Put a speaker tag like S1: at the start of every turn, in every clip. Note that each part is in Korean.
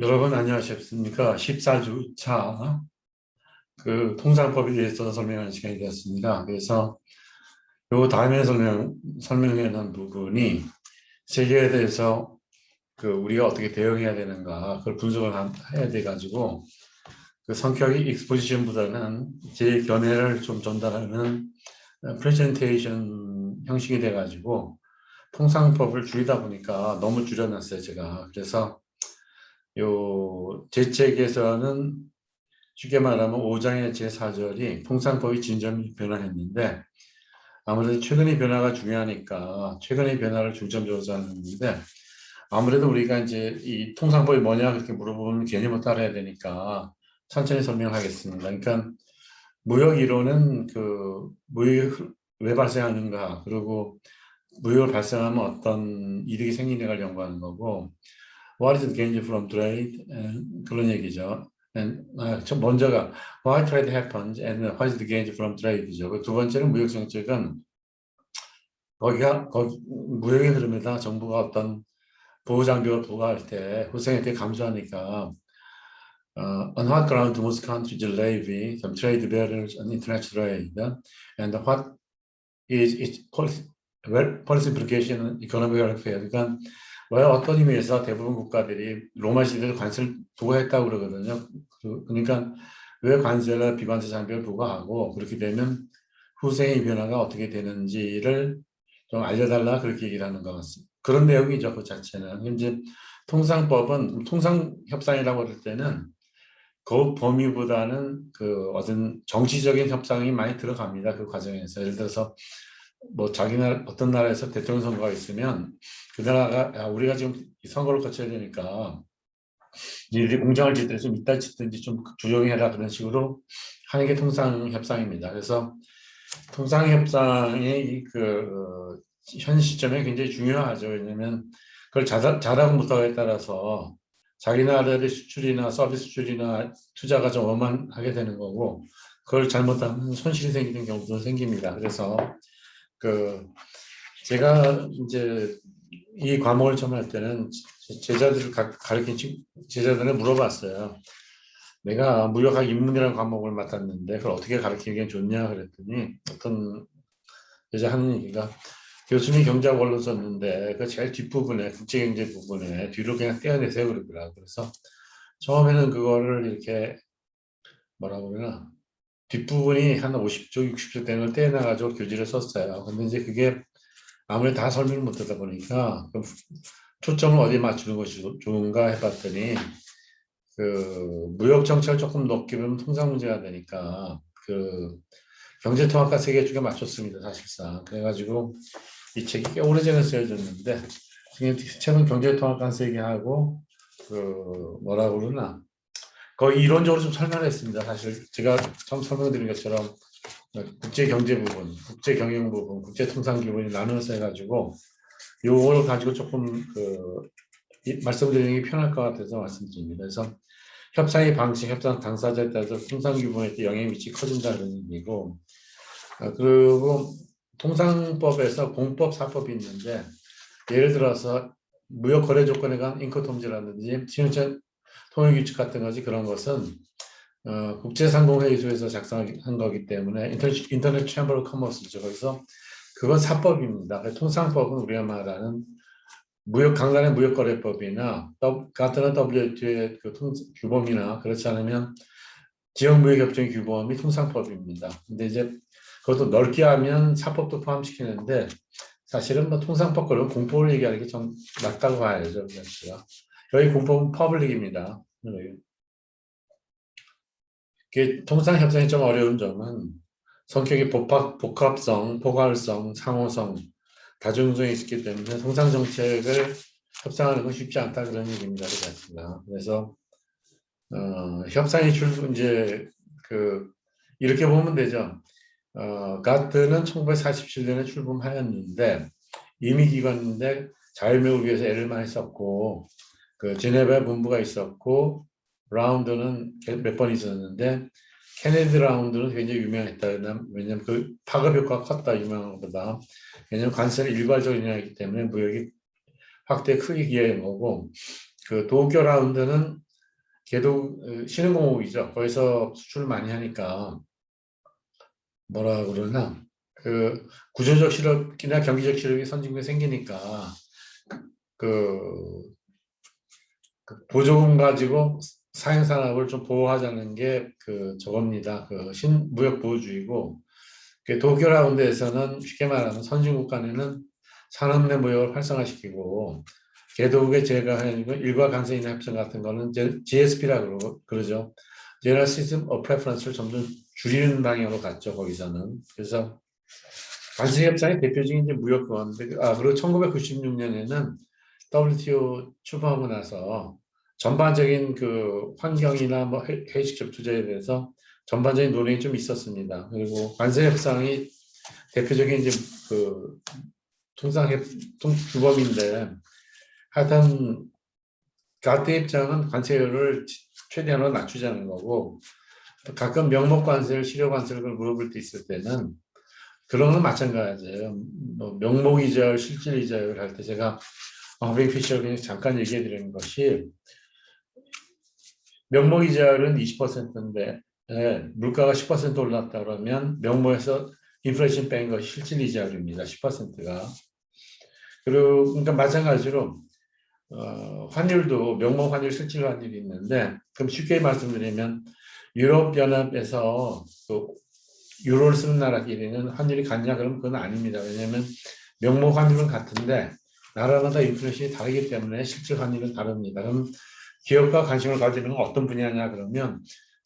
S1: 여러분 안녕하셨습니까? 14주차 그 통상법에 대해서 설명하는 시간이 되었습니다. 그래서 요 다음에 설명해 놓은 부분이 세계에 대해서 그 우리가 어떻게 대응해야 되는가 그걸 분석을 해야 돼 가지고 그 성격이 익스포지션보다는 제 견해를 좀 전달하는 프레젠테이션 형식이 돼 가지고 통상법을 줄이다 보니까 너무 줄여놨어요, 제가. 그래서 제 책에서는 쉽게 말하면 5장의 제4절이 통상법이 진전 변화했는데 아무래도 최근의 변화가 중요하니까 최근의 변화를 중점적으로 잡는데 아무래도 우리가 이제 이 통상법이 뭐냐 그렇게 물어보면 괜히 못 알아야 되니까 천천히 설명하겠습니다. 그러니까 무역 이론은 그 무역 왜 발생하는가 그리고 무역을 발생하면 어떤 이득이 생기는가를 연구하는 거고 What is the gain from trade? 그런 얘기죠. 첫 먼저가 why trade happens and what is the gain from trade죠. 그 두 번째는 무역 정책은 무역의 흐름에다 정부가 어떤 보호 장벽을 부과할 때 후생한테 감수하니까 on what ground most countries levy some trade barriers on international trade and what is its policy implication on economic welfare. 그러니까 왜 어떤 의미에서 대부분 국가들이 로마 시대에 관세를 부과했다고 그러거든요. 그러니까 왜 관세나 비관세 장벽을 부과하고 그렇게 되면 후세의 변화가 어떻게 되는지를 좀 알려달라 그렇게 얘기를 하는 것 같습니다. 그런 내용이죠, 그 자체는. 이제 통상법은 통상협상이라고 할 때는 그 범위보다는 그 어떤 정치적인 협상이 많이 들어갑니다. 그 과정에서. 예를 들어서 뭐 자기 나라 어떤 나라에서 대통령 선거가 있으면 그 나라가 우리가 지금 선거를 거쳐야 되니까 니들이 공장을 짓든지 좀 이따 짓든지 좀 조용해라 그런 식으로 하는 게 통상 협상입니다. 그래서 통상 협상이 현 시점에 굉장히 중요하죠. 왜냐하면 그걸 잘하고 못하고에 따라서 자기 나라의 수출이나 서비스 수출이나 투자가 좀 원만하게 되는 거고 그걸 잘못하면 손실이 생기는 경우도 생깁니다. 그래서 그 제가 이제 이 과목을 처음 할 때는 제자들을 가르친 제자들을 물어봤어요. 내가 무역학 입문이라는 과목을 맡았는데 그걸 어떻게 가르치는 게 좋냐 그랬더니 어떤 여자 하는 얘기가 교수님이 경제학 원로 썼는데 그 제일 뒷부분에 국제경제 부분에 뒤로 그냥 떼어내세요 그러더라고요. 그래서 처음에는 그거를 이렇게 뭐라고 그러나 뒷부분이 한 50조, 60조 되는 걸 떼어내가지고 교재를 썼어요. 근데 이제 그게 아무리 다 설명을 못하다 보니까 초점을 어디에 맞추는 것이 좋은가 해봤더니 그 무역 정책을 조금 높게 보면 통상 문제가 되니까 그 경제통합과 세계주의에 맞췄습니다, 사실상. 그래가지고 이 책이 꽤 오래전에 쓰여졌는데 책은 경제통합과 세계하고 그 뭐라고 그러나 거의 이론적으로 좀 설명했습니다. 사실 제가 처음 설명드린 것처럼 국제 경제 부분, 국제 경영 부분, 국제 통상 기본이 나눠서 해가지고 요걸 가지고 조금 말씀드리는 게 편할 것 같아서 말씀드립니다. 그래서 협상의 방식, 협상 당사자에 따라서 통상 규모에 영향이 미치 커진다는 얘기고 그리고 통상법에서 공법, 사법이 있는데 예를 들어서 무역 거래 조건에 관한 인권 통제라든지 신용적 통일 규칙 같은 것이 그런 것은 국제상공회의소에서 작성한 거기 때문에 인터넷 챔버 오브 커머스죠. 그래서 그건 사법입니다. 통상법은 우리가 말하는 강간의 무역거래법이나 같은 WTO의 규범이나 그렇지 않으면 지역무역협정 규범이 통상법입니다. 근데 이제 그것도 넓게 하면 사법도 포함시키는데 사실은 뭐 통상법 그런 공법을 얘기하는 게 좀 낫다고 봐야죠. 여기 공법은 퍼블릭입니다. 통상 협상이 좀 어려운 점은 성격이 복합성, 포괄성, 상호성, 다중성이 있기 때문에 통상 정책을 협상하는 건 쉽지 않다 그런 얘기입니다. 그래서 협상이 이제 이렇게 보면 되죠. 가트는 1947년에 출범하였는데 임의기관인데 자유무역을 위해서 애를 많이 썼고 그 제네바 본부가 있었고 라운드는 몇 번 있었는데 케네디 라운드는 굉장히 유명했다. 왜냐하면 그 파급 효과가 컸다 유명한 것보다. 왜냐하면 관세를 일괄적으로 인하했기 때문에 무역이 확대에 크게 기여한 거고 그 도쿄 라운드는 걔도 신흥공업이죠. 거기서 수출을 많이 하니까 뭐라 그러나 그 구조적 실업이나 경기적 실업이 선진국에 생기니까 그, 그 보조금 가지고 사행산업을 좀 보호하자는 게 그 저겁니다. 그 신무역 보호주의고 그 도쿄 라운드에서는 쉽게 말하면 선진국 간에는 산업 내 무역을 활성화시키고 개도국의 제가 하는 일과 관세 인하 협정 같은 거는 GSP라고 그러죠. General System of Preference를 점점 줄이는 방향으로 갔죠. 거기서는. 그래서 관세 협상의 대표적인 이제 무역 보완인데 그리고 1996년에는 WTO 출범하고 나서 전반적인 그 환경이나 뭐 해외 투자에 대해서 전반적인 논의가 좀 있었습니다. 그리고 관세 협상이 대표적인 이제 그 규범인데 하여튼 가트 입장은 관세율을 최대한으로 낮추자는 거고 가끔 명목 관세를 실효 관세를 물어볼 때 있을 때는 그런 건 마찬가지예요. 뭐 명목 이자율, 실질 이자율 할 때 제가 허빙 피셔가 잠깐 얘기해 드리는 것이 명목 이자율은 20%인데 물가가 10% 올랐다 그러면 명목에서 인플레이션 뺀 것이 실질 이자율입니다. 10%가. 그리고 그러니까 마찬가지로 환율도 명목 환율, 실질 환율이 있는데 그럼 쉽게 말씀드리면 유럽 연합에서 그 유로를 쓰는 나라끼리는 환율이 같냐 그러면 그건 아닙니다. 왜냐하면 명목 환율은 같은데 나라마다 인플레이션이 다르기 때문에 실질 환율은 다릅니다. 그럼 기업가 관심을 가지는 건 어떤 분야냐 그러면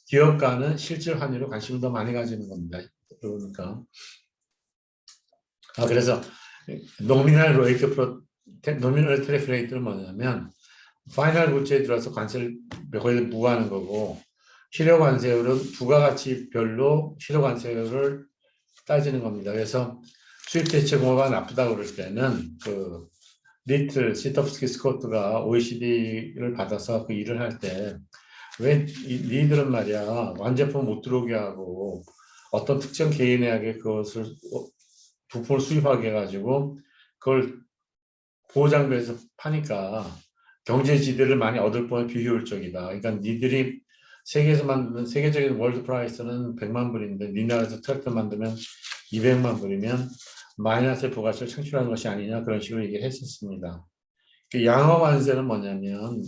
S1: 기업가는 실질 환율에 관심을 더 많이 가지는 겁니다. 그러니까 그래서 노미널 테리프 레이트는 뭐냐면 파이널 굿즈에 들어서 관세를 거의 부과하는 거고 실효 관세율은 부가가치별로 실효 관세율을 따지는 겁니다. 그래서 수입 대체 공모가 나쁘다 그럴 때는 그 리틀 시터프스키 스코트가 OECD를 받아서 그 일을 할 때 왜 니들은 말이야 완제품 못 들어오게 하고 어떤 특정 개인에게 그것을 부품을 수입하게 해가지고 그걸 보호장비에서 파니까 경제지대를 많이 얻을 뻔한 비효율적이다. 그러니까 니들이 세계에서 만드는 세계적인 월드 프라이스는 100만 불인데 니 나라에서 트랙터 만들면 200만 불이면 마이너스의 부가치를 창출하는 것이 아니냐 그런 식으로 얘기를 했었습니다. 그 양화 관세는 뭐냐면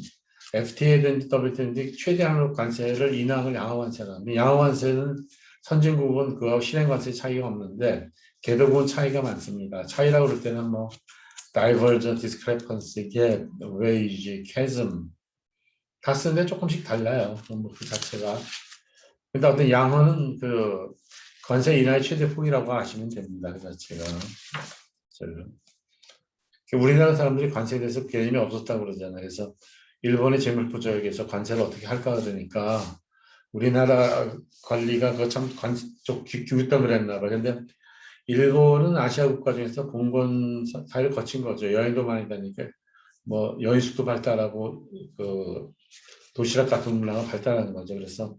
S1: FTA든지 WTO든지 최대한으로 관세를 인하를 양화 관세라 합니다. 양화 관세는 선진국은 그하고 실행 관세 차이가 없는데 개도국은 차이가 많습니다. 차이라고 그럴 때는 뭐 divergent, discrepancy, gap, wage, chasm 다 쓰는데 조금씩 달라요. 그 자체가. 근데 어떤 양화는 그 관세 인하의 최대 폭이라고 아시면 됩니다. 그 자체가. 우리나라 사람들이 관세에 대해서 개념이 없었다고 그러잖아요. 그래서 일본의 재물포조약에서 관세를 어떻게 할까 그러니까 우리나라 관리가 그참 좀 기웃다 그랬나 봐요. 근데 일본은 아시아 국가 중에서 봉건 사회를 거친 거죠. 여행도 많이 다니니까 뭐 여인숙도 발달하고 그 도시락 같은 문화가 발달하는 거죠. 그래서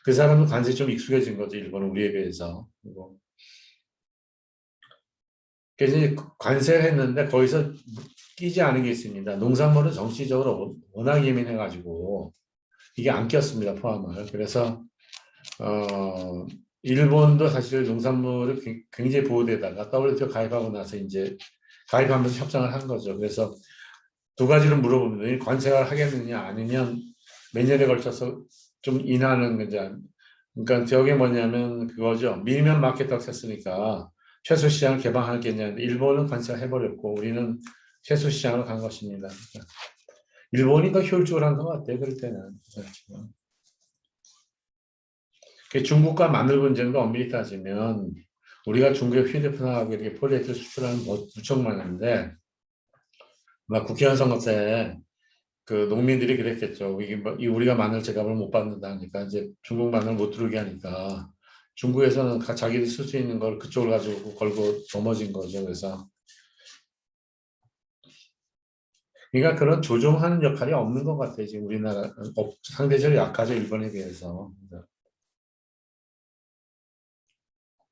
S1: 그 사람은 관세에 좀 익숙해진 거죠. 일본은 우리에 비해서. 그래서 이제 관세를 했는데 거기서 끼지 않은 게 있습니다. 농산물은 정치적으로 워낙 예민해가지고 이게 안 꼈습니다. 포함을. 그래서 일본도 사실 농산물을 굉장히 보호되다가 WTO 가입하고 나서 이제 가입하면서 협상을 한 거죠. 그래서 두 가지를 물어보면 관세를 하겠느냐 아니면 몇 년에 걸쳐서 좀 인하하는 거냐. 그러니까 저게 뭐냐면 그거죠. 미니멈 마켓 액세스니까 최소 시장을 개방하겠냐는데 일본은 관세를 해버렸고 우리는 최소 시장으로 간 것입니다. 그러니까 일본이 더 효율적으로 한 것 같아요. 그럴 때는. 중국과 마늘 분쟁도 엄밀히 따지면 우리가 중국에 휴대폰하고 이렇게 폴리에틸 수출하는 무척 많은데 막 국회의원 선거 때 그 농민들이 그랬겠죠. 이게 뭐 우리가 마늘 제값을 못 받는다 하니까 이제 중국 마늘 못 들어오게 하니까 중국에서는 자기들 쓸 수 있는 걸 그쪽을 가지고 걸고 넘어진 거죠. 그래서 그러니까 그런 조종하는 역할이 없는 것 같아요. 지금 우리나라 상대적으로 약하죠. 일본에 비해서.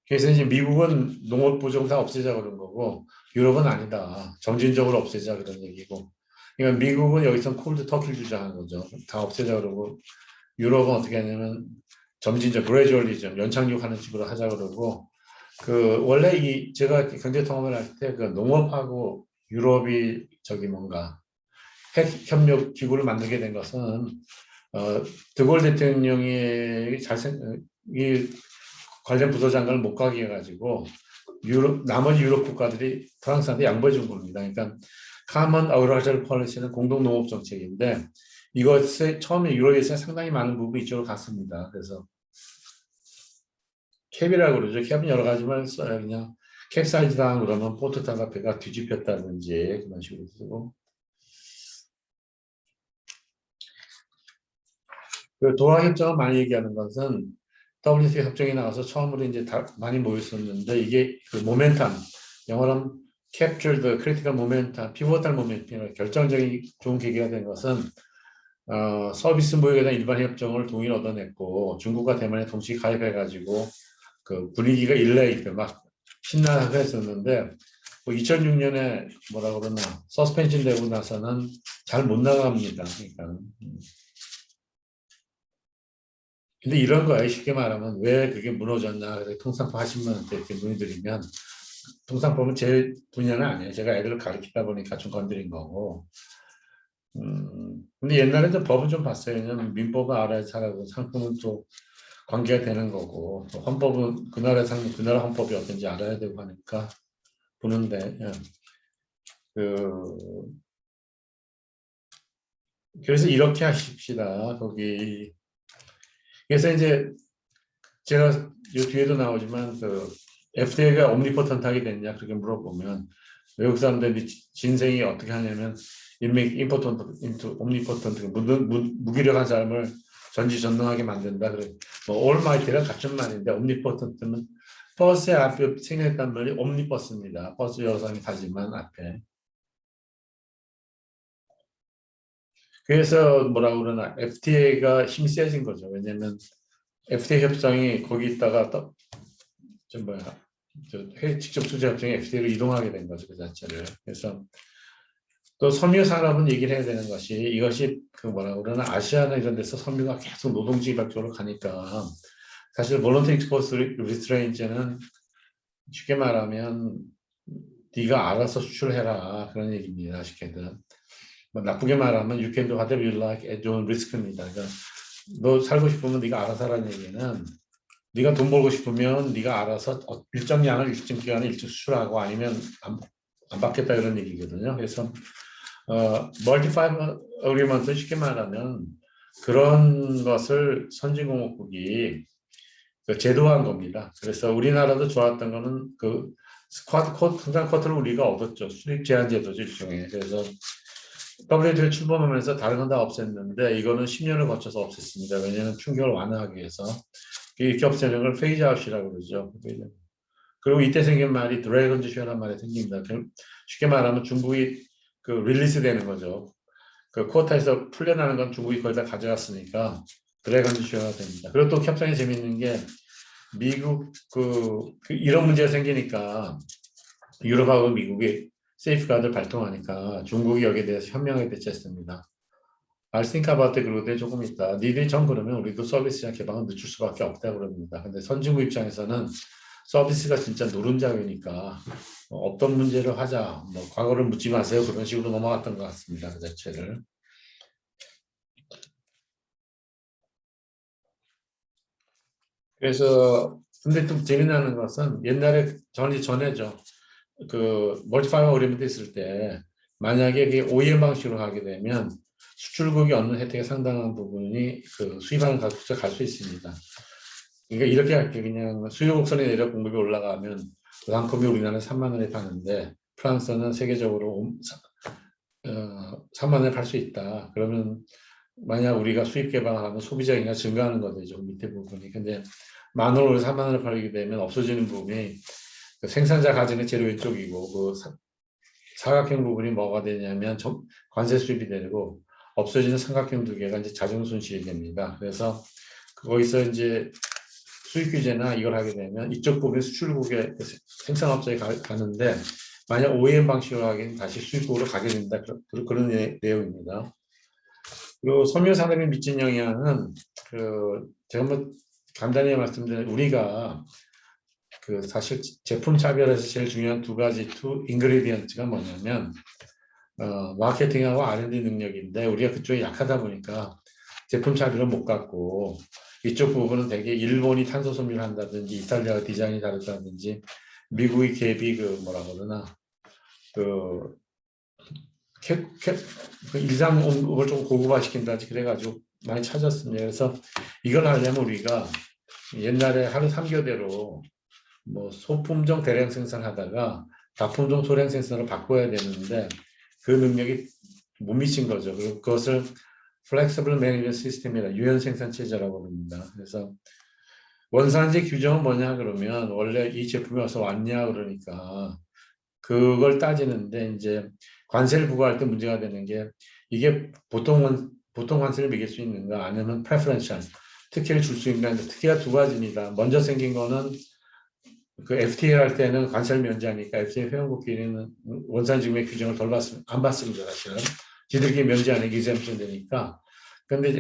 S1: 그래서 이제 미국은 농업 보조금 다 없애자 그런 거고 유럽은 아니다. 점진적으로 없애자 그런 얘기고 그러니까 미국은 여기서 콜드 터키를 주장하는 거죠. 다 없애자 그러고 유럽은 어떻게 하냐면 점진적 그레주얼리즘 연착륙하는 식으로 하자 그러고 그 원래 이 제가 경제 통합을 할 때 그 농업하고 유럽이 저기 뭔가 핵 협력 기구를 만들게 된 것은 드골 대통령이 이 관련 부서장관을 못 가게 해가지고 나머지 유럽 국가들이 프랑스한테 양보해 준 겁니다. 그러니까 Common Agricultural Policy는 공동 농업 정책인데 이것에 처음에 유럽에서 상당히 많은 부분이 이쪽으로 갔습니다. 그래서 캡이라고 그러죠. 캡은 여러 가지만 써요. 그냥 캡사이즈당 그러면 포트타가 배가 뒤집혔다든지 그런 식으로 쓰고 그 도하 협정을 많이 얘기하는 것은 WTO 협정이 나와서 처음으로 이제 다 많이 모였었는데 이게 그 모멘텀 영어로는 capture the critical momentum, pivotal momentum 결정적인 좋은 계기가 된 것은 서비스 무역에 대한 일반 협정을 동의를 얻어냈고 중국과 대만에 동시에 가입해가지고 그 분위기가 일레이트 막 신나게 했었는데 뭐 2006년에 뭐라 그러나 서스펜션 되고 나서는 잘 못 나갑니다. 그러니까. 근데 이런 거예요. 쉽게 말하면 왜 그게 무너졌나. 그래서 통상법 하신 분한테 이렇게 문의드리면 통상법은 제 분야는 아니에요. 제가 애들을 가르치다 보니까 좀 건드린 거고. 근데 옛날에 좀 법은 좀 봤어요. 왜냐면 민법을 알아야 살아고 상품은 또 관계가 되는 거고 또 헌법은 그 나라 상품, 그 나라 헌법이 어떤지 알아야 되고 하니까 보는데 그 그래서 이렇게 하십시다. 거기 그래서 이제 제가 이 뒤에도 나오지만 그 FDA가 옴니포턴트하게 됐냐 그렇게 물어보면 외국 사람들이 진생이 어떻게 하냐면 it make important into omnipotent 무기력한 삶을 전지전능하게 만든다. 그래 뭐 almighty랑 같은 말인데 omnipotent는 버스의 앞에 생략했단 말이 옴니버스입니다. 버스 여러 사람이 타지만 앞에 그래서 뭐라 그러나 FTA가 힘이 세진 거죠. 왜냐하면 FTA 협상이 거기 있다가 저 뭐야 직접 투자 협정에 FTA로 이동하게 된 거죠 그 자체를. 그래서 또 섬유 산업은 얘기를 해야 되는 것이 이것이 그 뭐라 그러나 아시아나 이런 데서 섬유가 계속 노동지각 쪽으로 가니까 사실 볼런터리 익스포스 리스트레인트는 쉽게 말하면 네가 알아서 수출해라 그런 얘기입니다. 쉽게든 뭐 나쁘게 말하면 you can do whatever you like at your risk입니다. 그러니까 너 살고 싶으면 네가 알아서 하라는 얘기는 네가 돈 벌고 싶으면 네가 알아서 일정 양을 일정 기간에 일정 수출하고 아니면 안 받겠다 이런 얘기거든요. 그래서 멀티파이브 어그리먼트 쉽게 말하면 그런 것을 선진공업국이 그 제도화한 겁니다. 그래서 우리나라도 좋았던 거는 그 통상 쿼터를 우리가 얻었죠. 수입 제한 제도죠 일종의. 그래서 WTO 출범하면서 다른 건 다 없앴는데 이거는 10년을 거쳐서 없앴습니다. 왜냐하면 충격을 완화하기 위해서. 이렇게 없애는 걸 페이지 아웃이라고 그러죠. 그리고 이때 생긴 말이 드래곤즈 쇼라는 말이 생깁니다. 쉽게 말하면 중국이 그 릴리스 되는 거죠. 그 쿼터에서 풀려나는 건 중국이 거의 다 가져갔으니까 드래곤즈 쇼가 됩니다. 그리고 또 협상이 재밌는 게 미국 그 이런 문제가 생기니까 유럽하고 미국이 세이프가드를 발동하니까 중국이 여기에 대해서 현명하게 대처했습니다. I'll think about it 그러되 조금 있다. 니들이 정 그러면 우리도 서비스나 개방을 늦출 수밖에 없다 그럽니다. 근데 선진국 입장에서는 서비스가 진짜 노른자위니까 어떤 문제를 하자, 뭐 과거를 묻지 마세요 그런 식으로 넘어갔던 것 같습니다. 그 자체를. 그래서 근데 좀 재미나는 것은 옛날에 전에죠. 그 멀티파이어 어그리먼트 있을 때 만약에 이게 OEM 방식으로 하게 되면 수출국이 얻는 혜택의 상당한 부분이 그 수입하는 가격에 갈 수 있습니다. 그러니까 이렇게 할게 그냥 수요 곡선이 내려 공급이 올라가면 그 상품이 우리나라는 3만 원에 파는데 프랑스는 세계적으로 3만 원에 팔 수 있다. 그러면 만약 우리가 수입 개방하면 소비자 인가 증가하는 거죠. 밑에 부분이. 근데 만 원으로 3만 원을 팔게 되면 없어지는 부분이 그 생산자 가지는 제일 왼쪽이고 그 사각형 부분이 뭐가 되냐면 관세 수입이 되고 없어지는 삼각형 두 개가 이제 자정 손실이 됩니다. 그래서 거기서 이제 수입 규제나 이걸 하게 되면 이쪽 부분이 수출국의 생산업자에 가는데 만약 OEM 방식으로 하기엔 다시 수입국으로 가게 된다. 그런 내용입니다. 그리고 섬유산업의 미친 영향은 제가 뭐 간단히 말씀드리면 우리가 사실 제품 차별에서 제일 중요한 투 인그리디언트가 뭐냐면 마케팅하고 R&D 능력인데 우리가 그쪽이 약하다 보니까 제품 차별을 못 갖고 이쪽 부분은 되게 일본이 탄소 섬유를 한다든지 이탈리아가 디자인이 다르다든지 미국이 갭이 뭐라 그러나 일상을 좀 고급화시킨다든지 그래가지고 많이 찾았습니다. 그래서 이걸 하려면 우리가 옛날에 하루 3교대로 뭐 소품종 대량 생산하다가 다품종 소량 생산으로 바꿔야 되는데 그 능력이 못 미친 거죠. 그리고 그것을 Flexible Management System이라 유연 생산 체제라고 합니다. 그래서 원산지 규정은 뭐냐 그러면 원래 이 제품이 어디서 왔냐 그러니까 그걸 따지는데 이제 관세를 부과할 때 문제가 되는 게 이게 보통 관세를 매길 수 있는가 아니면 preferential 특혜를 줄 수 있는가. 특혜가 두 가지입니다. 먼저 생긴 거는 FTA 할 때는 관세를 면제하니까 FTA 회원국끼리는 원산지구의 규정을 안 받습니다. 사실은 지들끼리 면제하는 게 exemption 되니까. 근데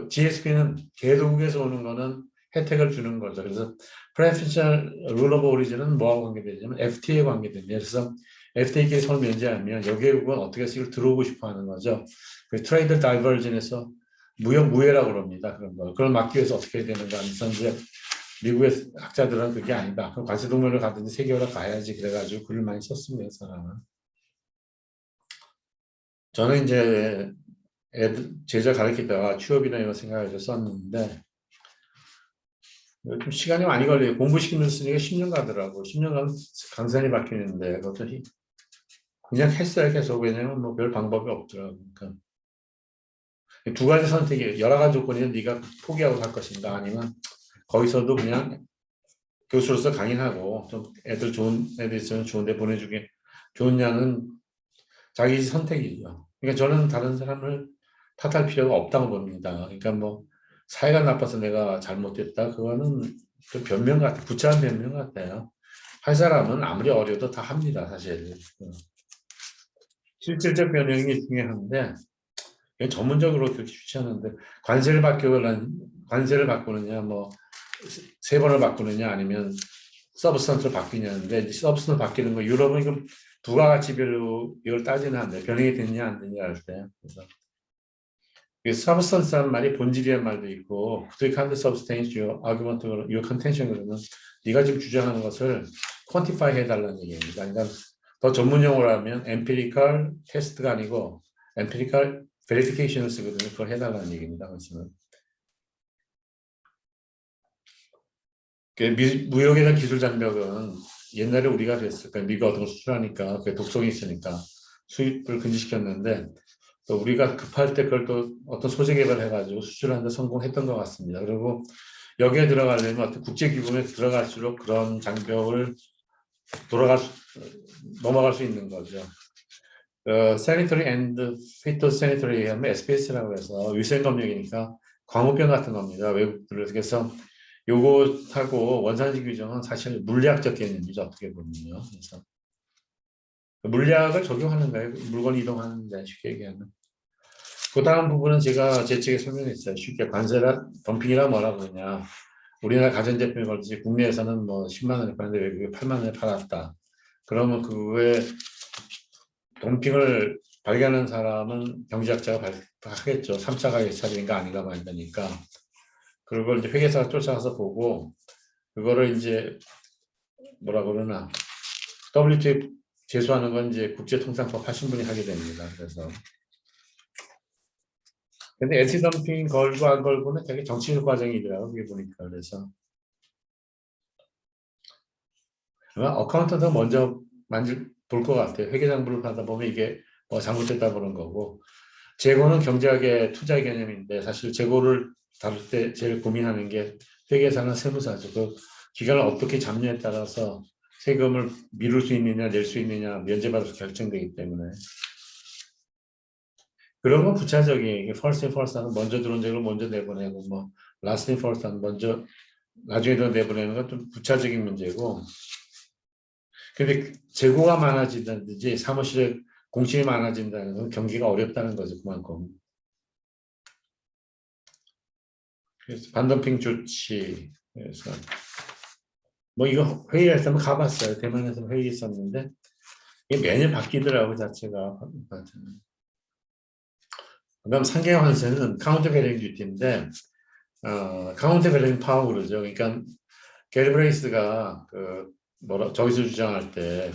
S1: GSP는 개도국에서 오는 거는 혜택을 주는 거죠. 그래서 Preferential Rule of Origin은 뭐하고 관계되냐면 FTA에 관계됩니다. 그래서 FTA끼리 서로 면제하면 여기국은 어떻게 해서 들어오고 싶어 하는 거죠. 그 트레이드 다이버전에서 무역 무해라고 그럽니다. 그런 거. 그걸 막기 위해서 어떻게 해야 되는가 하면서 이제 미국의 학자들은 그게 아니다. 그럼 관세 동맹을 가든지 세계로 가야지 그래가지고 글을 많이 썼습니다. 사람은. 저는 이제 제자 가르치다가 취업이나 이런 생각해서 썼는데 좀 시간이 많이 걸려요. 공부시키면서 쓰니까 10년 가더라고. 10년 가면 강산이 바뀌는데 그것도 그냥 했어요. 계속. 왜냐면 뭐 별 방법이 없더라고. 그러니까 두 가지 선택이 여러 가지 조건이 네가 포기하고 갈 것인가 아니면 거기서도 그냥 교수로서 강인하고 좀 좋은 애들 있으면 좋은 데 보내주게 좋으냐는 자기 선택이죠. 그러니까 저는 다른 사람을 탓할 필요가 없다고 봅니다. 그러니까 뭐 사회가 나빠서 내가 잘못했다 그거는 좀 변명 같아 구차한 변명 같아요. 할 사람은 아무리 어려도 다 합니다. 사실 실질적 변형이 중요한데 전문적으로 그렇게 추천하는데 관세를 바꾸느냐 뭐 세 번을 바꾸느냐 아니면 서브스턴트로 바뀌냐는데 서브스턴트 바뀌는 거 유럽은 이건 부가가치별로 이걸 따지는 한데 변형이 됐냐 안 됐냐 할 때 그래서 서브스턴스라는 말이 본질이라는 말도 있고 Do you count the substance your argument your contention 그러면 네가 지금 주장하는 것을 quantify 해달라는 얘기입니다. 그러니까 더 전문 용어로 하면 empirical test가 아니고 empirical verification을 쓰거든요. 그걸 해달라는 얘기입니다. 그것은 무역에 대한 기술 장벽은 옛날에 우리가 됐을 까 미국 어떤 걸 수출하니까 그게 독성이 있으니까 수입을 금지시켰는데 또 우리가 급할 때 그걸 또 어떤 소재 개발해가지고 수출하는 데 성공했던 것 같습니다. 그리고 여기에 들어가려면 어떤 국제 규범에 들어갈수록 그런 장벽을 넘어갈 수 있는 거죠. Sanitary and Phytosanitary 하면 SPS라고 해서 위생검역이니까 광우병 같은 겁니다. 외국들을 그래서 요것하고 원산지 규정은 사실 물리학적 개념이죠. 어떻게 보면요. 그래서 물리학을 적용하는 거예요. 물건 이동하는데 쉽게 얘기하면. 그 다음 부분은 제가 제 책에 설명했어요. 쉽게 관세라 덤핑이라 뭐라고 그러냐. 우리나라 가전제품이 걸리지 국내에서는 뭐 10만 원에 파는데 외국에 8만 원에 팔았다. 그러면 그거에 덤핑을 발견하는 사람은 경제학자가 하겠죠. 3차 가격 차별인가 아닌가 봐야 되니까. 그걸 이제 회계사가 쫓아가서 보고 그거를 이제 뭐라 그러나 WTO 제소하는 건 이제 국제통상법 하신 분이 하게 됩니다. 그래서 근데 엔티덤핑 걸고 안 걸고는 되게 정치적 과정이더라고요. 그게 보니까 그래서 아마 어카운턴트가 먼저 볼 것 같아요. 회계장부를 받아 보면 이게 뭐 잘못됐다 그런 거고 재고는 경제학의 투자의 개념인데 사실 재고를 다룰 때 제일 고민하는 게 회계사나 세무사죠. 그 기간을 어떻게 잡느냐에 따라서 세금을 미룰 수 있느냐 낼 수 있느냐 면제받을 수 결정되기 때문에 그런 건 부차적인 first in first 하는 먼저 들어온 재고를 먼저 내보내고 뭐 last in first 하는 먼저 나중에 더 내보내는 건 좀 부차적인 문제고 근데 재고가 많아진다든지 사무실에 공실이 많아진다는 건 경기가 어렵다는 거죠. 그만큼. 그래서 반덤핑 조치. 그래서 뭐 이거 회의에서 한번 가봤어요. 대만에서 회의 있었는데 이게 매년 바뀌더라고 자체가. 그다음 상계화 환세는 카운터 베링 듀티인데 카운터 베링 파워 그러죠. 그러니까 갤브레이스가 그 뭐라 저기서 주장할 때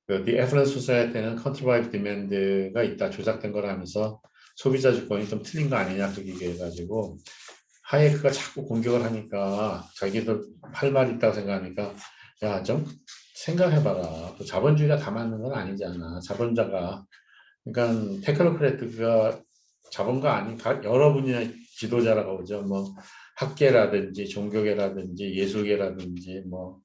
S1: 그 The Affluent Society는 Contrived Demand가 있다 조작된 거라면서 소비자 주권이 좀 틀린 거 아니냐 그렇게 얘기해가지고 하이에크가 자꾸 공격을 하니까 자기들 할 말이 있다고 생각하니까 야 좀 생각해봐라. 또 자본주의가 다 맞는 건 아니잖아. 자본자가 그러니까 테크노크래트가 자본가 아닌 여러 분야의 지도자라고 그러죠. 뭐 학계라든지 종교계라든지 예술계라든지 뭐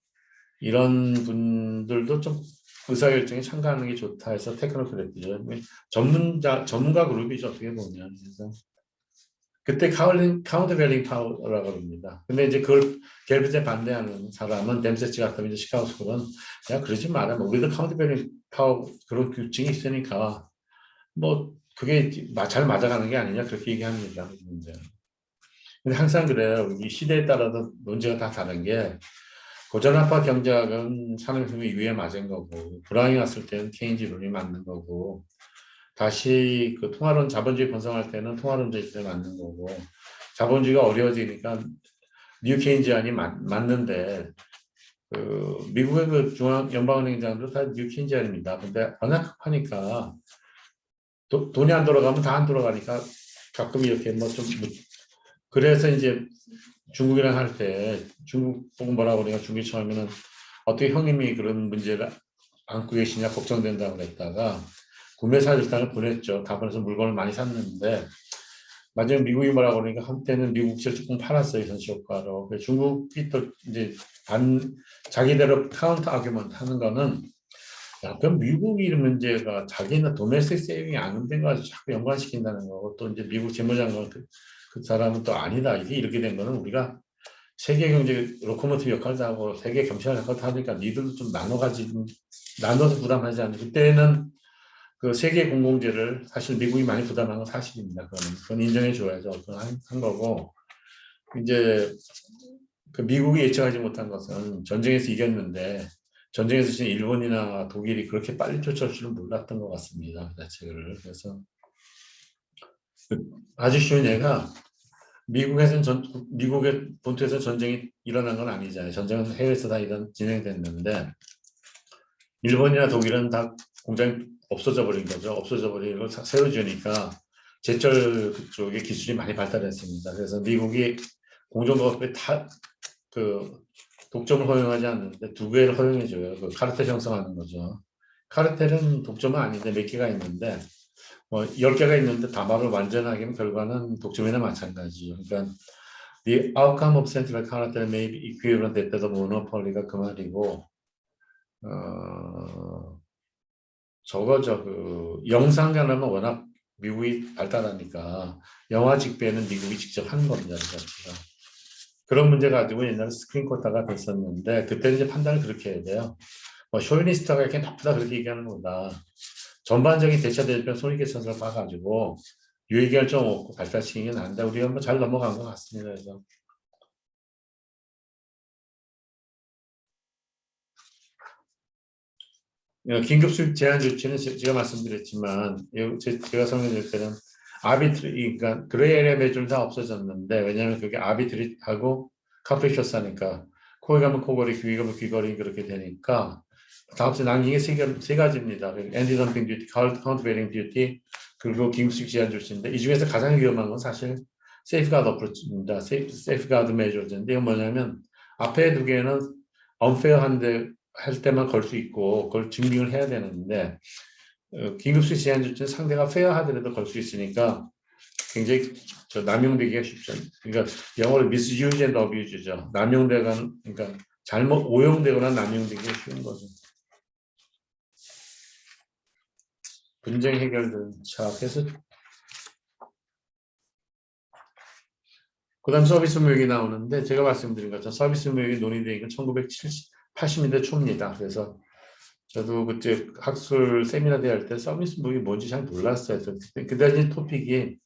S1: 이런 분들도 좀 의사결정에 참가하는 게 좋다 해서 테크노크래트죠. 전문가 그룹이죠 어떻게 보면. 그래서 그때 카운터베링 파워라고 합니다. 근데 이제 그걸 갤브제 반대하는 사람은 댐세치 같은 이제 시카고 스쿨은 야 그러지 마라. 뭐 우리도 카운터베링 파워 그런 규칙이 있으니까 뭐 그게 잘 맞아가는 게 아니냐 그렇게 얘기합니다. 근데 항상 그래요. 이 시대에 따라서 논제가 다 다른 게 고전화파 경제학은 산업혁명 이후에 맞은 거고 브라운이 왔을 때는 케인즈 론이 맞는 거고 다시 그 통화론 자본주의 번성할 때는 통화론적 시대에 맞는 거고 자본주의가 어려워지니까 뉴 케인지안이 맞는데 그 미국의 그 중앙 연방은행장도 다 뉴 케인지안입니다. 근데 워낙 급하니까 돈이 안 돌아가면 다 안 돌아가니까 가끔 이렇게 뭐 좀 그래서 이제 중국이랑 할 때 중국 보고 뭐라고 그러니까 중국이 처음에는 어떻게 형님이 그런 문제를 안고 계시냐 걱정된다고 그랬다가 구매 사절단을 보냈죠. 다 보내서 물건을 많이 샀는데 마지막에 미국이 뭐라고 그러니까 한때는 미국 시를 조금 팔았어요. 현실 효과로. 중국이 또 이제 자기대로 카운터 아규먼트 하는 거는 약간 미국이 이런 문제가 자기는 도메스틱 세이빙이 안 된 거 가지고 자꾸 연관시킨다는 거고 또 이제 미국 재무장관 그 사람은 또 아니다. 이렇게 된 거는 우리가 세계 경제 로코모티브 역할도 하고 세계 경찰 역할도 하니까 니들도 좀 나눠서 부담하지 않는 그때는 그 세계 공공재를 사실 미국이 많이 부담한 건 사실입니다. 그건 인정해 줘야죠. 그건 한 거고 이제 그 미국이 예측하지 못한 것은 전쟁에서 이겼는데 전쟁에서 지금 일본이나 독일이 그렇게 빨리 쫓아올 줄은 몰랐던 것 같습니다. 그 자체를. 그래서 아주 쉬운 예가 미국의 본토에서 전쟁이 일어난 건 아니잖아요. 전쟁은 해외에서 다 진행됐는데 일본이나 독일은 다 공장이 없어져 버린 거죠. 없어져 버린 걸 새로 지으니까 제철 그쪽에 기술이 많이 발달했습니다. 그래서 미국이 공정거업에 그 독점을 허용하지 않는데 두 개를 허용해줘요. 그 카르텔 형성하는 거죠. 카르텔은 독점은 아닌데 몇 개가 있는데 뭐 10개가 있는데 다말을 완전하게 하면 결과는 독점이나 마찬가지죠. 그러니까 the outcome of central cartel may be equivalent at the monopoly가 그 말이고 저거죠. 그 영상관하면 워낙 미국이 발달하니까 영화 직배는 미국이 직접 하는 겁니다. 자체가. 그런 문제 가지고 옛날에 스크린 쿼터가 됐었는데 그때 이제 판단을 그렇게 해야 돼요. 뭐 쇼비니스트가 이렇게 나쁘다 그렇게 얘기하는 거다. 전반적인 대차 대조변 손익계산서를 봐가지고 유의결정 없고 발달시키는 게 나은데 우리가 뭐 잘 넘어간 것 같습니다. 그래서 긴급 수입 제한 조치는 제가 말씀드렸지만 제가 설명드릴 때는 아비트리 그러니까 그레이 에리아 매주는 다 없어졌는데 왜냐하면 그게 아비트리하고 카프리셔스하니까 코에 가면 코걸이 귀 가면 귀걸이 그렇게 되니까 다 없이 남긴 게 세 가지입니다. 엔티 덤핑 듀티, 카운트 베링 듀티 그리고 긴급 수입 제한 조치인데 이 중에서 가장 위험한 건 사실 세이프가드 어프로치입니다. 세이프가드 메저즈인데 이건 뭐냐면 앞에 두 개는 언페어한데 할 때만 걸 수 있고 그걸 증빙을 해야 되는데 긴급수익 제한 조치는 상대가 페어하더라도 걸 수 있으니까 굉장히 남용되기가 쉽죠. 그러니까 영어로 misuse and abuse죠. 남용되거나 그러니까 잘못 오용되거나 남용되기가 쉬운 거죠. 분쟁 해결들 자 그래서 그다음 서비스 무역이 나오는데 제가 말씀드린 것처럼 서비스 무역이 논의된 건 1980년대 초입니다. 그래서 저도 그때 학술 세미나 대할 때 서비스 북이 뭔지 잘 몰랐어요. 그때 토픽이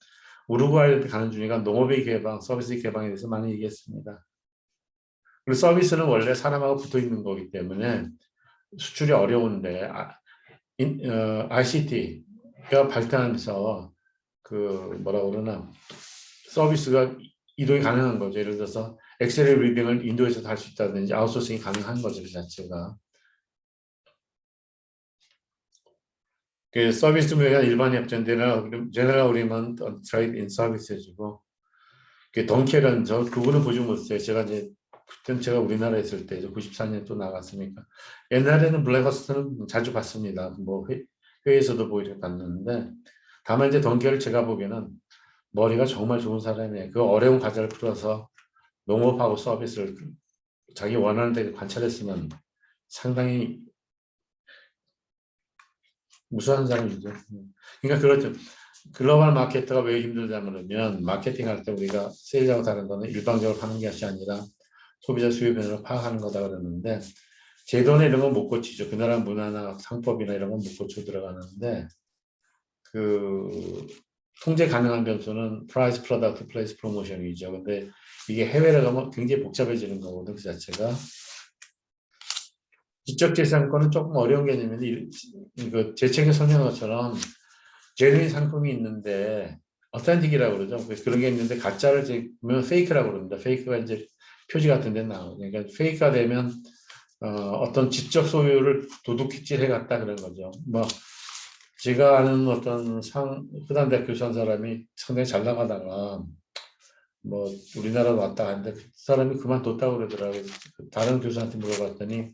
S1: 우루과이 가는 중이가 농업의 개방, 서비스 개방에 대해서 많이 얘기했습니다. 그리고 서비스는 원래 사람하고 붙어 있는 거기 때문에 수출이 어려운데 ICT가 발달하면서 그 뭐라 그러나 서비스가 이동이 가능한 거죠. 예를 들어서 엑셀의 리딩을 인도에서도 할 수 있다든지 아웃소싱이 가능한 거죠. 그 자체가. 그 서비스 분야가 일반 협전 제너럴 우리만 트레이드 인 서비스해주고 그 덩케는 저 그거는 보지 못했어요. 제가 이제 그때 제가 우리나라에 있을 때 94년 또 나갔으니까 옛날에는 블랙호스트는 자주 봤습니다. 뭐 회의에서도 보이려 봤는데 다만 이제 덩케를 제가 보기에는 머리가 정말 좋은 사람이에요. 그 어려운 과제를 풀어서 농업하고 서비스를 자기 원하는 데 관찰했으면 상당히 무수한 사람이죠. 그러니까 그렇죠. 글로벌 마케터가 왜 힘들냐면 마케팅할 때 우리가 세일하고 다른 거는 일방적으로 하는 것이 아니라 소비자 수요 변화를 파악하는 거다 그러는데 제도나 이런 건 못 고치죠. 그 나라 문화나 상법이나 이런 건 못 고쳐 들어가는데 그 통제 가능한 변수는 프라이스, 프로덕트, 플레이스, 프로모션이죠. 근데 이게 해외로 가면 굉장히 복잡해지는 거거든 그 자체가. 지적재산권은 조금 어려운 개념인데 이거 제 책에 설명한 것처럼 제뉴인 상품이 있는데 어텐틱이라고 그러죠. 그래서 그런 게 있는데 가짜를 보면 페이크라고 그럽니다. 페이크가 이제 표지 같은 데 나오고 그러니까 페이크가 되면 어떤 지적 소유를 도둑질해 갔다 그런 거죠. 뭐 제가 아는 어떤 흔한 대학 교수한 사람이 상당히 잘 나가다가 뭐 우리나라로 왔다 갔는데 그 사람이 그만뒀다고 그러더라고요. 다른 교수한테 물어봤더니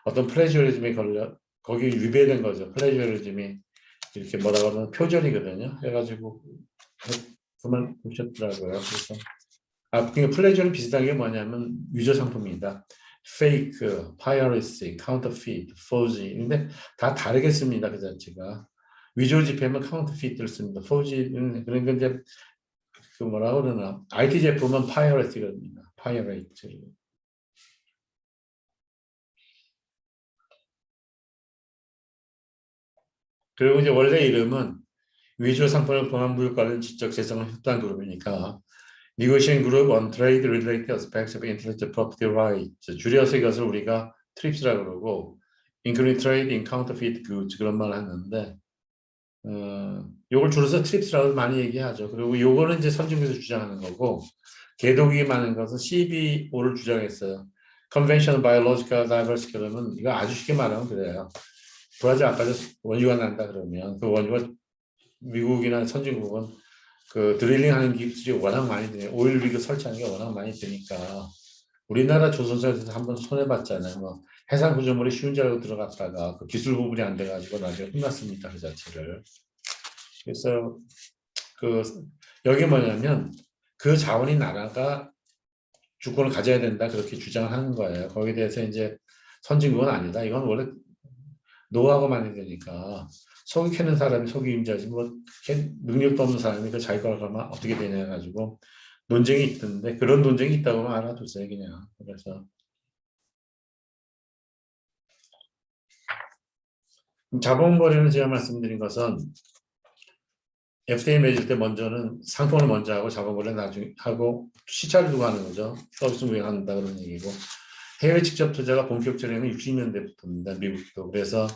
S1: 어떤 플래저리즘에 걸려 거기 위배된 거죠. 플래저리즘이 이렇게 뭐라 그러면 표절이거든요. 해가지고 그만두셨더라고요. 그래서 그러니까 플래저는 비슷한 게 뭐냐면 위조 상품입니다. 페이크, 파이어리시, 카운터피트, 포지 근데 다 다르겠습니다. 그 자체가 위조 지폐면 카운터피트를 씁니다. 포지는 그러니까 이제 그 뭐라 그러나 IT 제품은 파이어리티거든요. 파이어리트. 그리고 이제 원래 이름은 위조 상품을 포함한 물가는 지적 재산을 협단 그룹이니까 Negotiating Group on Trade Related Aspects of Intellectual Property Rights 줄여서 이것을 우리가 TRIPS라고 그러고 Including Trade in Counterfeit Goods 그런 말을 하는데 요걸 줄여서 TRIPS라고 많이 얘기하죠. 그리고 요거는 이제 선진국에서 주장하는 거고 개독이 많은 것은 CBO를 주장했어요. Conventional Biological Diversity 그러면 이거 아주 쉽게 말하면 그래요. 브라질 아까 원유가 난다 그러면 그 원유가 미국이나 선진국은 그 드릴링하는 기술이 워낙 많이 드니 오일 리그 설치하는 게 워낙 많이 드니까 우리나라 조선사에서 한번 손해봤잖아요. 뭐 해상 구조물이 쉬운 줄 알고 들어갔다가 그 기술 부분이 안 돼가지고 나중에 혼났습니다. 그 자체를. 그래서 그 여기 뭐냐면 그 자원이 나라가 주권을 가져야 된다 그렇게 주장하는 거예요. 거기에 대해서 이제 선진국은 아니다. 이건 원래 노하우가 많이 되니까 속이 캐는 사람이 속이 임자지 뭐 능력도 없는 사람이 그 자기 걸 하면 어떻게 되냐 해가지고 논쟁이 있던데 그런 논쟁이 있다고만 알아두세요 그냥. 그래서 자본거래는 제가 말씀드린 것은 FTA 맺을 때 먼저는 상품을 먼저 하고 자본거래 나중에 하고 시차를 두고 하는 거죠. 서비스 무역한다 그런 얘기고 해외 직접 투자가 본격적으로는 60년대부터입니다. 미국도. 그래서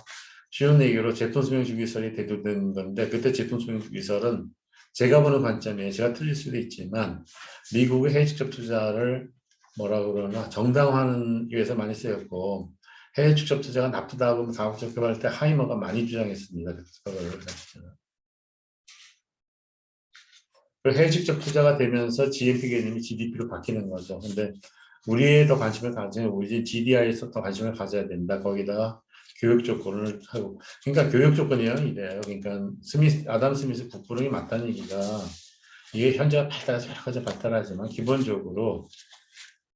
S1: 쉬운 얘기로 재통수명주기설이 대두된 건데 그때 재통수명주기설은 제가 보는 관점에 제가 틀릴 수도 있지만 미국의 해외 직접 투자를 뭐라고 그러나 정당화하는 위해서 많이 쓰였고 해외 직접 투자가 나쁘다고 다국적 개발할 때 하이머가 많이 주장했습니다. 해외 직접 투자가 되면서 GNP 개념이 GDP로 바뀌는 거죠. 근데 우리에 더 관심을 가지면 우리 GDI에서 더 관심을 가져야 된다. 거기다가 교육 조건을 하고 그러니까 교육 조건이요 이래요. 그러니까 아담 스미스 국부론이 맞다는 얘기가 이게 현재가 발달해서 여러 가지 발달하지만 기본적으로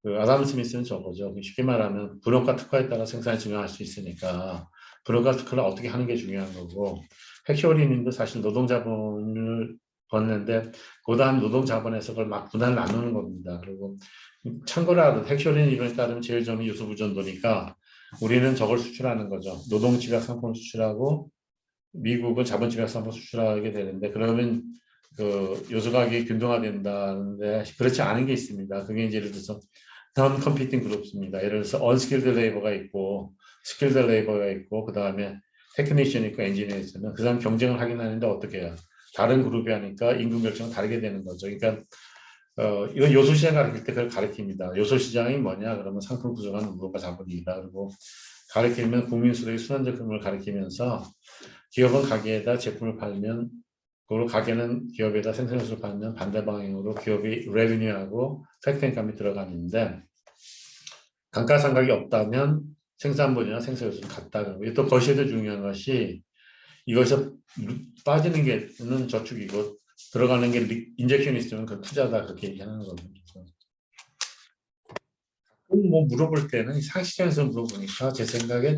S1: 그 아담 스미스는 저거죠. 쉽게 말하면 분업과 특화에 따라 생산이 증가할 수 있으니까 분업과 특화를 어떻게 하는 게 중요한 거고 핵쇼리님도 사실 노동자본을 벌는데 그 다음 노동자본에서 그걸 막 분할을 나누는 겁니다. 그리고 참고로 핵쇼린 이론에 따르면 제일 점이 유수부전도니까 우리는 저걸 수출하는 거죠. 노동집약 상품 수출하고 미국은 자본집약 상품 수출하게 되는데 그러면 그 요소 가격이 균등화된다는데 그렇지 않은 게 있습니다. 그게 이제 예를 들어서 non competing 그룹입니다. 예를 들어서 unskilled labor가 있고 skilled labor가 있고 그 다음에 테크니션 있고 엔지니어 있으면 그 사람 경쟁을 하긴 하는데 어떻게 해요? 다른 그룹이 하니까 임금 결정은 다르게 되는 거죠. 그러니까 이건 요소시장 가르칠 때 그걸 가르칩니다. 요소시장이 뭐냐? 그러면 상품 구조가 누구가 자본이다. 그리고 가르치면 국민 소득의 순환적금을 가르치면서 기업은 가게에다 제품을 팔면 그리고 가게는 기업에다 생산료를 받는 반대 방향으로 기업이 레비뉴하고 팩트인감이 들어가는데 감가상각이 없다면 생산분이나 생산료는 같다. 그리고 또 그것이 더 중요한 것이 이것에서 빠지는 게는 저축이고 들어가는 게 인젝션이 있으면 그 투자다 그렇게 얘기하는 거거든요. 뭐 물어볼 때는 상시장에서 물어보니까 제 생각에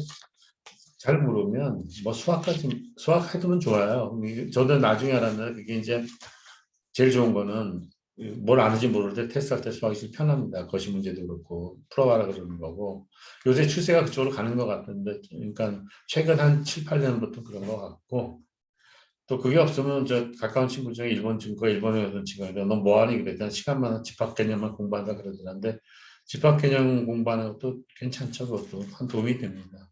S1: 잘 모르면 뭐 수학 해두면 좋아요. 저도 나중에 알았는데 그게 이제 제일 좋은 거는 뭘 아는지 모를 때 테스트할 때 수학이 좀 편합니다. 거시 문제도 그렇고 풀어봐라 그러는 거고 요새 추세가 그쪽으로 가는 것 같은데 그러니까 최근 한 7, 8년부터 그런 것 같고 또 그게 없으면 저 가까운 친구 중에 일본 친구가 일본에 오던 친구가 너 뭐하니 그랬더니 시간만 집합 개념만 공부한다 그러더라는데 집합 개념 공부하는 것도 괜찮죠. 그것도 한 도움이 됩니다.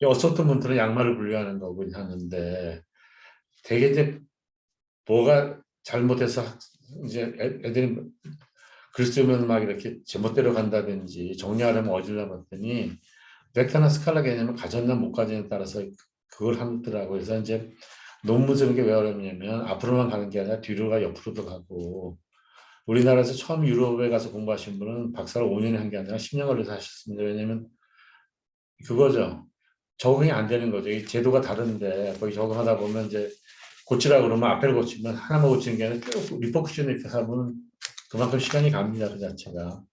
S1: 어소트먼트는 양말을 분류하는 거고 하는데 되게 이제 뭐가 잘못해서 이제 애들이 글 쓰면 막 이렇게 제멋대로 간다든지 정리하려면 어질러 봤더니 벡터나 스칼라 개념을 가졌나 못 가졌냐에 따라서 그걸 하더라고요. 그래서 이제 논문 쓰는 게 왜 어렵냐면 앞으로만 가는 게 아니라 뒤로가 옆으로도 가고 우리나라에서 처음 유럽에 가서 공부하신 분은 박사를 5년에 한 게 아니라 10년 걸려서 하셨습니다. 왜냐면 그거죠. 적응이 안 되는 거죠. 이 제도가 다른데 거기 적응하다 보면 이제 고치라 그러면 앞에를 고치면 하나만 고치는 게 아니라 쭉 리퍼쿠션을 이렇게 하면 그만큼 시간이 갑니다. 그 자체가.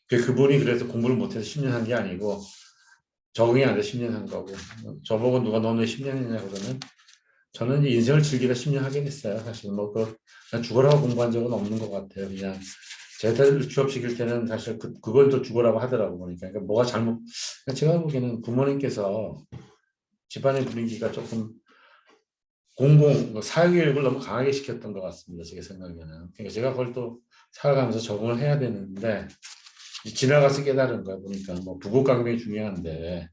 S1: 그분이 그래서 공부를 못해서 10년 한 게 아니고 적응이 안 돼 10년 한 거고 저보고 누가 너 왜 10년 했냐 그러면 저는 이제 인생을 즐기다 10년 하긴 했어요. 사실 뭐 그냥 죽으라고 공부한 적은 없는 것 같아요. 그냥 제대로 취업시킬 때는 사실 그걸 또 죽으라고 하더라고 보니까. 그러니까 뭐가 잘못 제가 보기에는 부모님께서 집안의 분위기가 조금 사회교육을 너무 강하게 시켰던 것 같습니다. 제 생각에는. 그러니까 제가 그걸 또 살아가면서 적응을 해야 되는데 지나가서 깨달은 거야 보니까 뭐 부국강병이 중요한데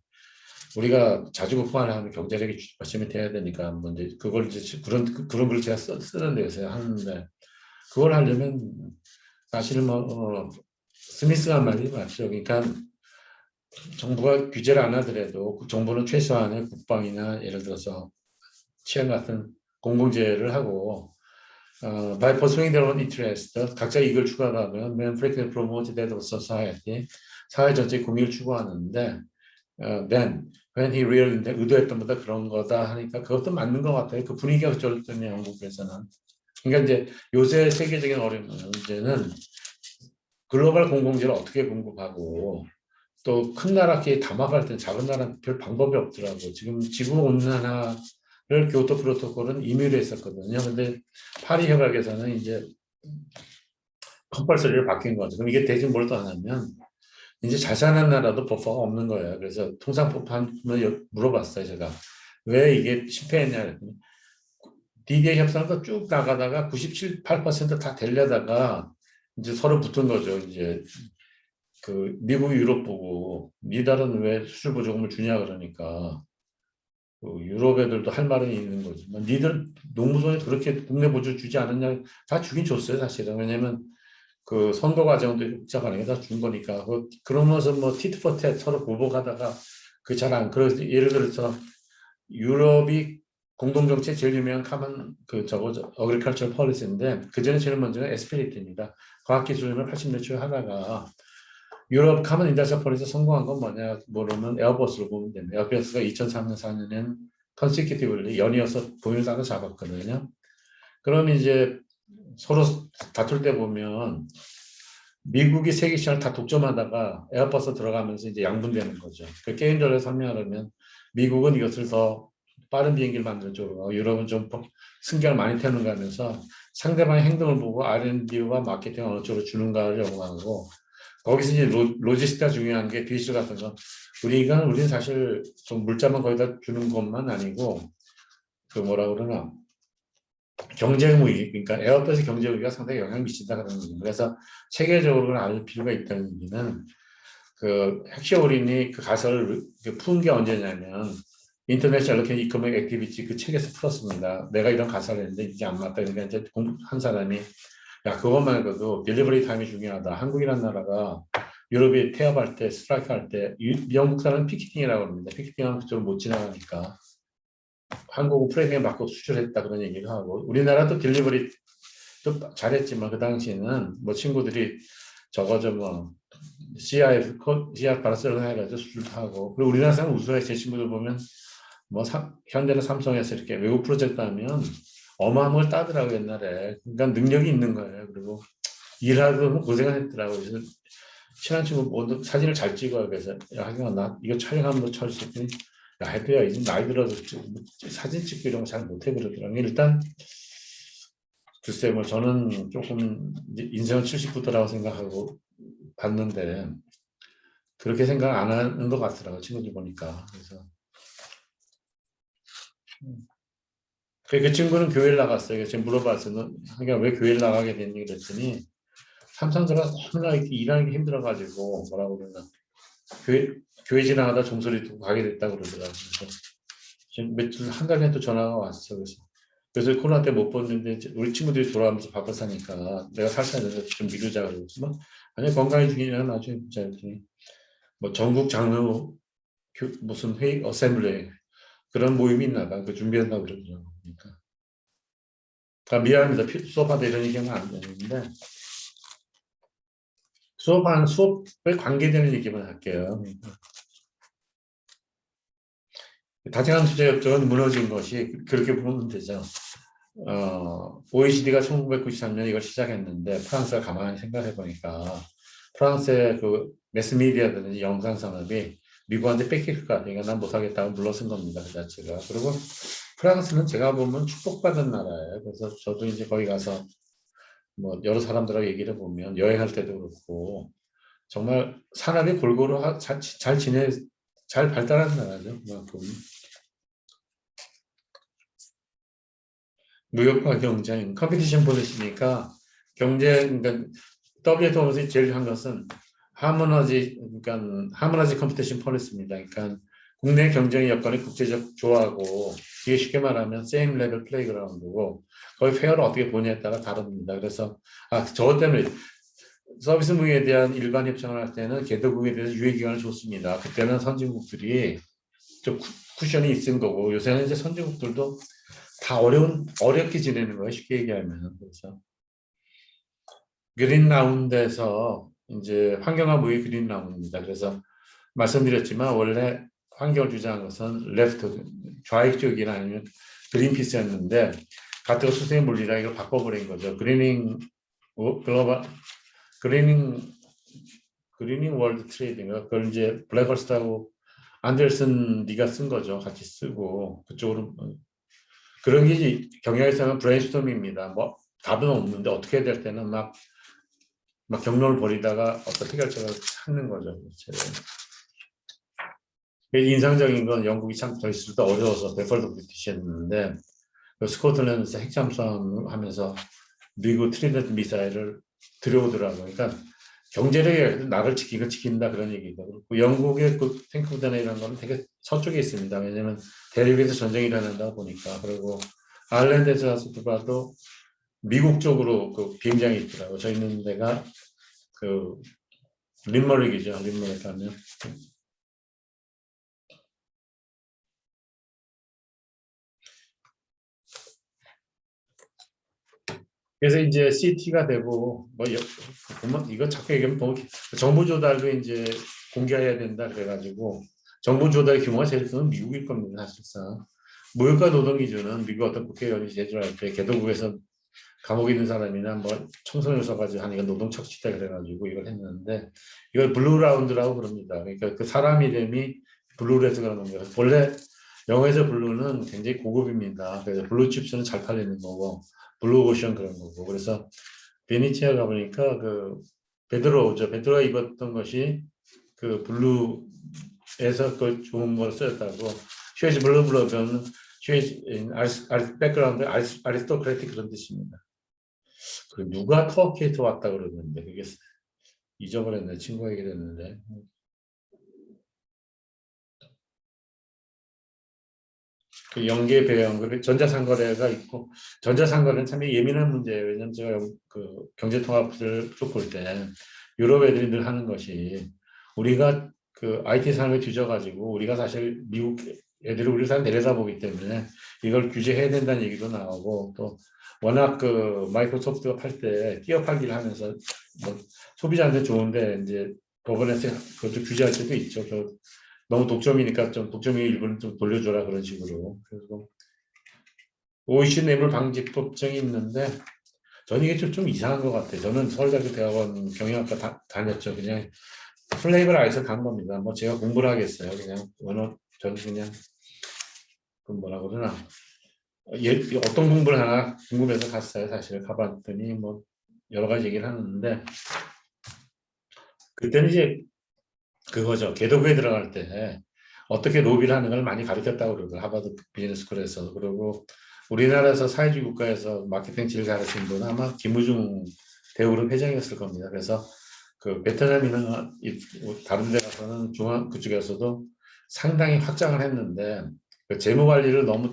S1: 우리가 자주국방을 하면 경제력이 열심히 돼야 되니까 뭐 이제 그걸 이제 그런 걸 제가 쓰는데 요새 하는데 그걸 하려면 사실 뭐 스미스가 한 말이 맞죠. 그러니까 정부가 규제를 안 하더라도 정부는 최소한의 국방이나 예를 들어서 치안 같은 공공재를 하고 by pursuing their own interest 각자 이익을 추구하면 men frequently promote that of society 사회 전체 공익을 추구하는데 then when he really 의도했던 보다 그런 거다 하니까 그것도 맞는 것 같아요. 그 분위기가 그쪽이었더니 영국에서는. 그러니까 이제 요새 세계적인 어려운 문제는 글로벌 공공재를 어떻게 공급하고 또 큰 나라끼리 담합할 때 작은 나라는 별 방법이 없더라고. 지금 지구온난화를 교토 프로토콜은 임의로 했었거든요. 근데 파리 협약에서는 이제 컴펄서리로 바뀐 거죠. 그럼 이게 대신 뭘 또 하냐면 이제 잘 사는 나라도 버퍼가 없는 거예요. 그래서 통상법한을 물어봤어요. 제가 왜 이게 실패했냐 그랬더니 DDA 협상도 쭉 나가다가 97, 8%다 되려다가 이제 서로 붙은 거죠. 이제 그 미국이 유럽 보고 니달은 왜 수출 보조금을 주냐 그러니까 그 유럽 애들도 할 말은 있는 거지만 니들 농무선이 그렇게 국내 보조 주지 않았냐 다 주긴 줬어요 사실은 왜냐면 그 선거 과정도 복잡하게 다 준 거니까 그러면서 뭐 티트 포텟 서로 보복하다가 그 잘 안 그래서 예를 들어서 유럽이 공동정책 제일 유명한 카먼 그 저거죠 어그리컬처 폴리시인데 그 전에 제일 먼저가 에스피리트입니다. 과학기술을 80년 초에 하다가 유럽 카먼 인더스트리얼 폴리시 성공한 건 뭐냐 모르면 에어버스로 보면 됩니다. 에어버스가 2003년 4년엔 컨시큐티브리 연이어서 공유를 따로 잡았거든요. 그럼 이제 서로 다툴 때 보면 미국이 세계 시장을 다 독점하다가 에어버스 들어가면서 이제 양분되는 거죠. 그 게임전을 설명하려면 미국은 이것을 더 빠른 비행기를 만들어주고 유럽은 좀 승객을 많이 태우는가 하면서 상대방의 행동을 보고 R&D와 마케팅 어느 쪽으로 주는가를 연구하고 거기서 이제 로지스티가 중요한 게 비실 같은 거 우리는 사실 좀 물자만 거기다 주는 것만 아니고 그 뭐라 그러나 경쟁무기 그러니까 에어버스 경쟁무기가 상당히 영향을 미친다 그러는 거예요. 그래서 체계적으로 알 필요가 있다는 얘기는 그 핵시오린이 그 가설을 푼 게 언제냐면 인터내셔널 이코노믹 액티비티 그 책에서 풀었습니다. 내가 이런 가설을 했는데 이게 안 맞다. 그러니까 이제 한 사람이 야 그것만 해도 딜리버리 타임이 중요하다. 한국이라는 나라가 유럽이 태업할 때 스트라이크 할 때 영국 사람은 피켓팅이라고 합니다. 피켓팅하면 그쪽으로 못 지나가니까 한국은 프레임에 맞고 수출했다 그런 얘기를 하고 우리나라도 딜리버리 좀 잘했지만 그 당시에는 뭐 친구들이 저거저 뭐 CIF 바르셀로나 해가지고 수출하고 그리고 우리나라 사람 우수해 제 친구들 보면 뭐 현대나 삼성에서 이렇게 외국 프로젝트 하면 어마어마한 걸 따더라고 옛날에. 그러니까 능력이 있는 거예요. 그리고 일하고 고생을 했더라고요. 그래서 친한 친구 뭐 사진을 잘 찍어요. 그래서 야 하경아 나 이거 촬영하면 너 촬영 했더니 야 해도야 이제 나이 들어서 사진 찍고 이런 거 잘 못해 그러더라고요. 일단 글쎄 뭐 저는 조금 인생은 70부터라고 생각하고 봤는데 그렇게 생각 안 하는 것 같더라고요. 친구들 보니까. 그래서 그 친구는 교회를 나갔어요. 제가 물어봤어요. 너 왜 교회를 나가게 됐니? 그랬더니 삼성전자 너무나 일하는 게 힘들어가지고 뭐라고 그러나 교회 지나가다 종소리 듣고 가게 됐다고 그러더라고요. 그래서 지금 며칠 한 달 전에 또 전화가 왔어. 그래서 코로나 때 못 봤는데 우리 친구들이 돌아가면서 바꿔 사니까 내가 살살 내서 좀 미루자 그러지만 아니 건강이 중요한 나중에 진짜 이렇게 뭐 전국 장로 무슨 회의 어셈블리 그런 모임이 있나 봐. 그 준비한다고 그러더라고요. 그러니까. 미안합니다. 수업하다 이런 얘기하면 안 되는데 수업에 관계되는 얘기만 할게요. 다양한 투자 협정은 무너진 것이 그렇게 보면 되죠. OECD가 1993년 이걸 시작했는데 프랑스가 가만히 생각해 보니까 프랑스의 그 매스미디어든지 영상 산업이 미국한테 뺏길 것 같으니까 난 못하겠다고 물러선 겁니다. 그 자체가. 그리고 프랑스는 제가 보면 축복받은 나라예요. 그래서 저도 이제 거기 가서 뭐 여러 사람들하고 얘기를 보면 여행할 때도 그렇고 정말 산업이 골고루 잘 발달한 나라죠. 그만큼. 무역과 경쟁, 컴피티션 폴리시니까 그러니까 WTO에서 제일 한 것은 하모나지 컴피티션 폴리시입니다. 그러니까 국내 경쟁의 여건이 국제적 조화고 이게 쉽게 말하면 세임 레벨 플레이그라운드고 거기 페어를 어떻게 보냐에 따라 다릅니다. 그래서 저 때문에 서비스 무역에 대한 일반 협정을 할 때는 개도국에 대해서 유예 기간을 줬습니다. 그때는 선진국들이 좀 쿠션이 있은 거고 요새는 이제 선진국들도 다 어렵게 지내는 거예요. 쉽게 얘기하면. 그래서 그린 라운드에서 이제 환경과 무역 그린 라운드입니다. 그래서 말씀드렸지만 원래 환경을 주장한 것은 레프트 좌익 쪽이나 아니면 그린피스였는데 가뜩 수세 물리라 이걸 바꿔버린 거죠. 글로벌 그리닝 그리닝 월드 트레이딩가 그걸 이제 블랙홀스하고 안델슨 니가 쓴 거죠. 같이 쓰고 그쪽으로 그런 게 경영에서 하면 브레인스토밍입니다. 뭐 답은 없는데 어떻게 해야 될 때는 막 경로를 벌이다가 어떤 해결책을 찾는 거죠. 인상적인 건 영국이 참 더 있을 때 어려워서 베펄드 브리티시였는데 그 스코틀랜드에서 핵잠수함 하면서 미국 트리니티 미사일을 들여오더라고요. 그러니까 경제력이 나를 지킨다 그런 얘기고 영국의 그 탱크부대나 이런 거는 되게 서쪽에 있습니다. 왜냐하면 대륙에서 전쟁이 일어난다 보니까 그리고 아일랜드에서 봐도 미국 쪽으로 그 비행장이 있더라고요. 저 있는 데가 그 림머릭이죠. 림머릭 하면 그래서 이제 CT가 되고 뭐 보면 이거 자꾸 얘기하면 너무 정보 조달도 이제 공개해야 된다 그래가지고 정보 조달 규모가 제일 큰 미국일 겁니다 사실상. 무역과 노동 기준은 미국 어떤 국회의원이 제출할 때 개도국에서 감옥에 있는 사람이나 뭐 청소년 서가지고 하니까 노동 착취다 그래가지고 이걸 했는데 이걸 블루 라운드라고 그럽니다. 그러니까 그 사람 이름이 블루에서 그러는 거예요. 원래 영어에서 블루는 굉장히 고급입니다. 그래서 블루 칩스는 잘 팔리는 거고 블루 오션 그런 거고 그래서 베네치아 가보니까 그 베드로가 입었던 것이 그 블루에서 그 좋은 걸 쓰였다고. 쉐이즈 블루 블러드는 쉐이즈 백그라운드 아리스토크래틱 그런 뜻입니다. 그 누가 터키에서 왔다 그러는데 그게 잊어버렸네. 친구가 얘기를 했는데. 그 연계 배경, 그 전자상거래가 있고, 전자상거래는 참 예민한 문제예요. 왜냐면 제가 그 경제통합을 쭉 볼 때, 유럽 애들이 늘 하는 것이, 우리가 그 IT 산업에 뒤져가지고, 우리가 사실 미국 애들이 우리를 다 내려다보기 때문에 이걸 규제해야 된다는 얘기도 나오고, 또 워낙 그 마이크로소프트가 팔 때 끼어 팔기를 하면서, 뭐 소비자한테 좋은데, 이제 법원에서 그것도 규제할 때도 있죠. 너무 독점이니까 좀 독점의 일부는 좀 돌려줘라 그런 식으로. 그래서 OECD 뇌물 방지법정이 있는데 저는 이게 좀 이상한 것 같아요. 저는 서울대학교 대학원 경영학과 다녔죠. 그냥 플레이버를 알아서 간 겁니다. 뭐 제가 공부를 하겠어요. 그냥 저는 그냥 그 뭐라 그러나 어떤 공부를 하나 궁금해서 갔어요. 사실 가봤더니 뭐 여러 가지 얘기를 하는데 그때는 이제 그거죠. 개도부에 들어갈 때 어떻게 로비를 하는 걸 많이 가르쳤다고 그러고 하버드 비즈니스 스쿨에서. 그리고 우리나라에서 사회주의 국가에서 마케팅 질 가르친 분은 아마 김우중 대우를 회장이었을 겁니다. 그래서 그 베트남이나 다른 데 가서는 중앙 그쪽에서도 상당히 확장을 했는데 그 재무 관리를 너무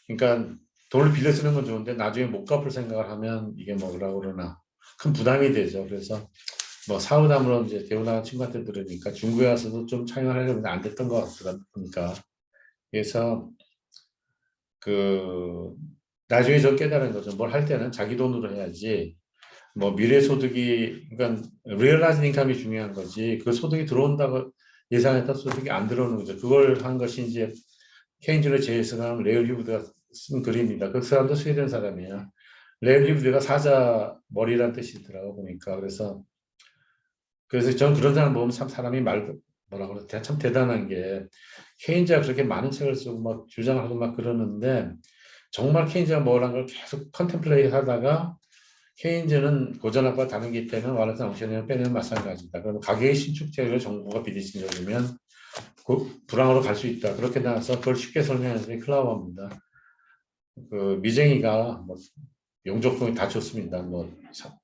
S1: 그러니까 돈을 빌려 쓰는 건 좋은데 나중에 못 갚을 생각을 하면 이게 뭐라고 그러나 큰 부담이 되죠. 그래서 뭐 사우담으로 이제 대우나 친구한테 들으니까 중국에 와서도 좀 차용하려면 안 됐던 것 같으니까 그래서 그 나중에 저 깨달은 거죠. 뭘 할 때는 자기 돈으로 해야지 뭐 미래 소득이 그러니까 리얼라이즈 인컴이 중요한 거지 그 소득이 들어온다고 예상했던 소득이 안 들어오는 거죠. 그걸 한 것이 이제 케인즈의 제이슨하고 레일 히브드가 쓴 글입니다. 그 사람도 스웨덴 사람이에요. 레일 히브드가 사자 머리란 뜻이더라고 보니까 그래서 전 그런 사람 보면 참 사람이 뭐라 그래 참 대단한 게 케인즈가 그렇게 많은 책을 쓰고 막 주장하고 막 그러는데 정말 케인즈가 뭐란 걸 계속 컨템플레이 하다가 케인즈는 고전학과 다른 게 때문에 와르슨 엉션을 빼내는 마찬가지다. 그럼 가계의 신축제를 정부가 비대칭적이면 불황으로 갈 수 있다. 그렇게 나와서 그걸 쉽게 설명하는 게 클라우어입니다. 그 미쟁이가 뭐 용적금이 다 좋습니다. 뭐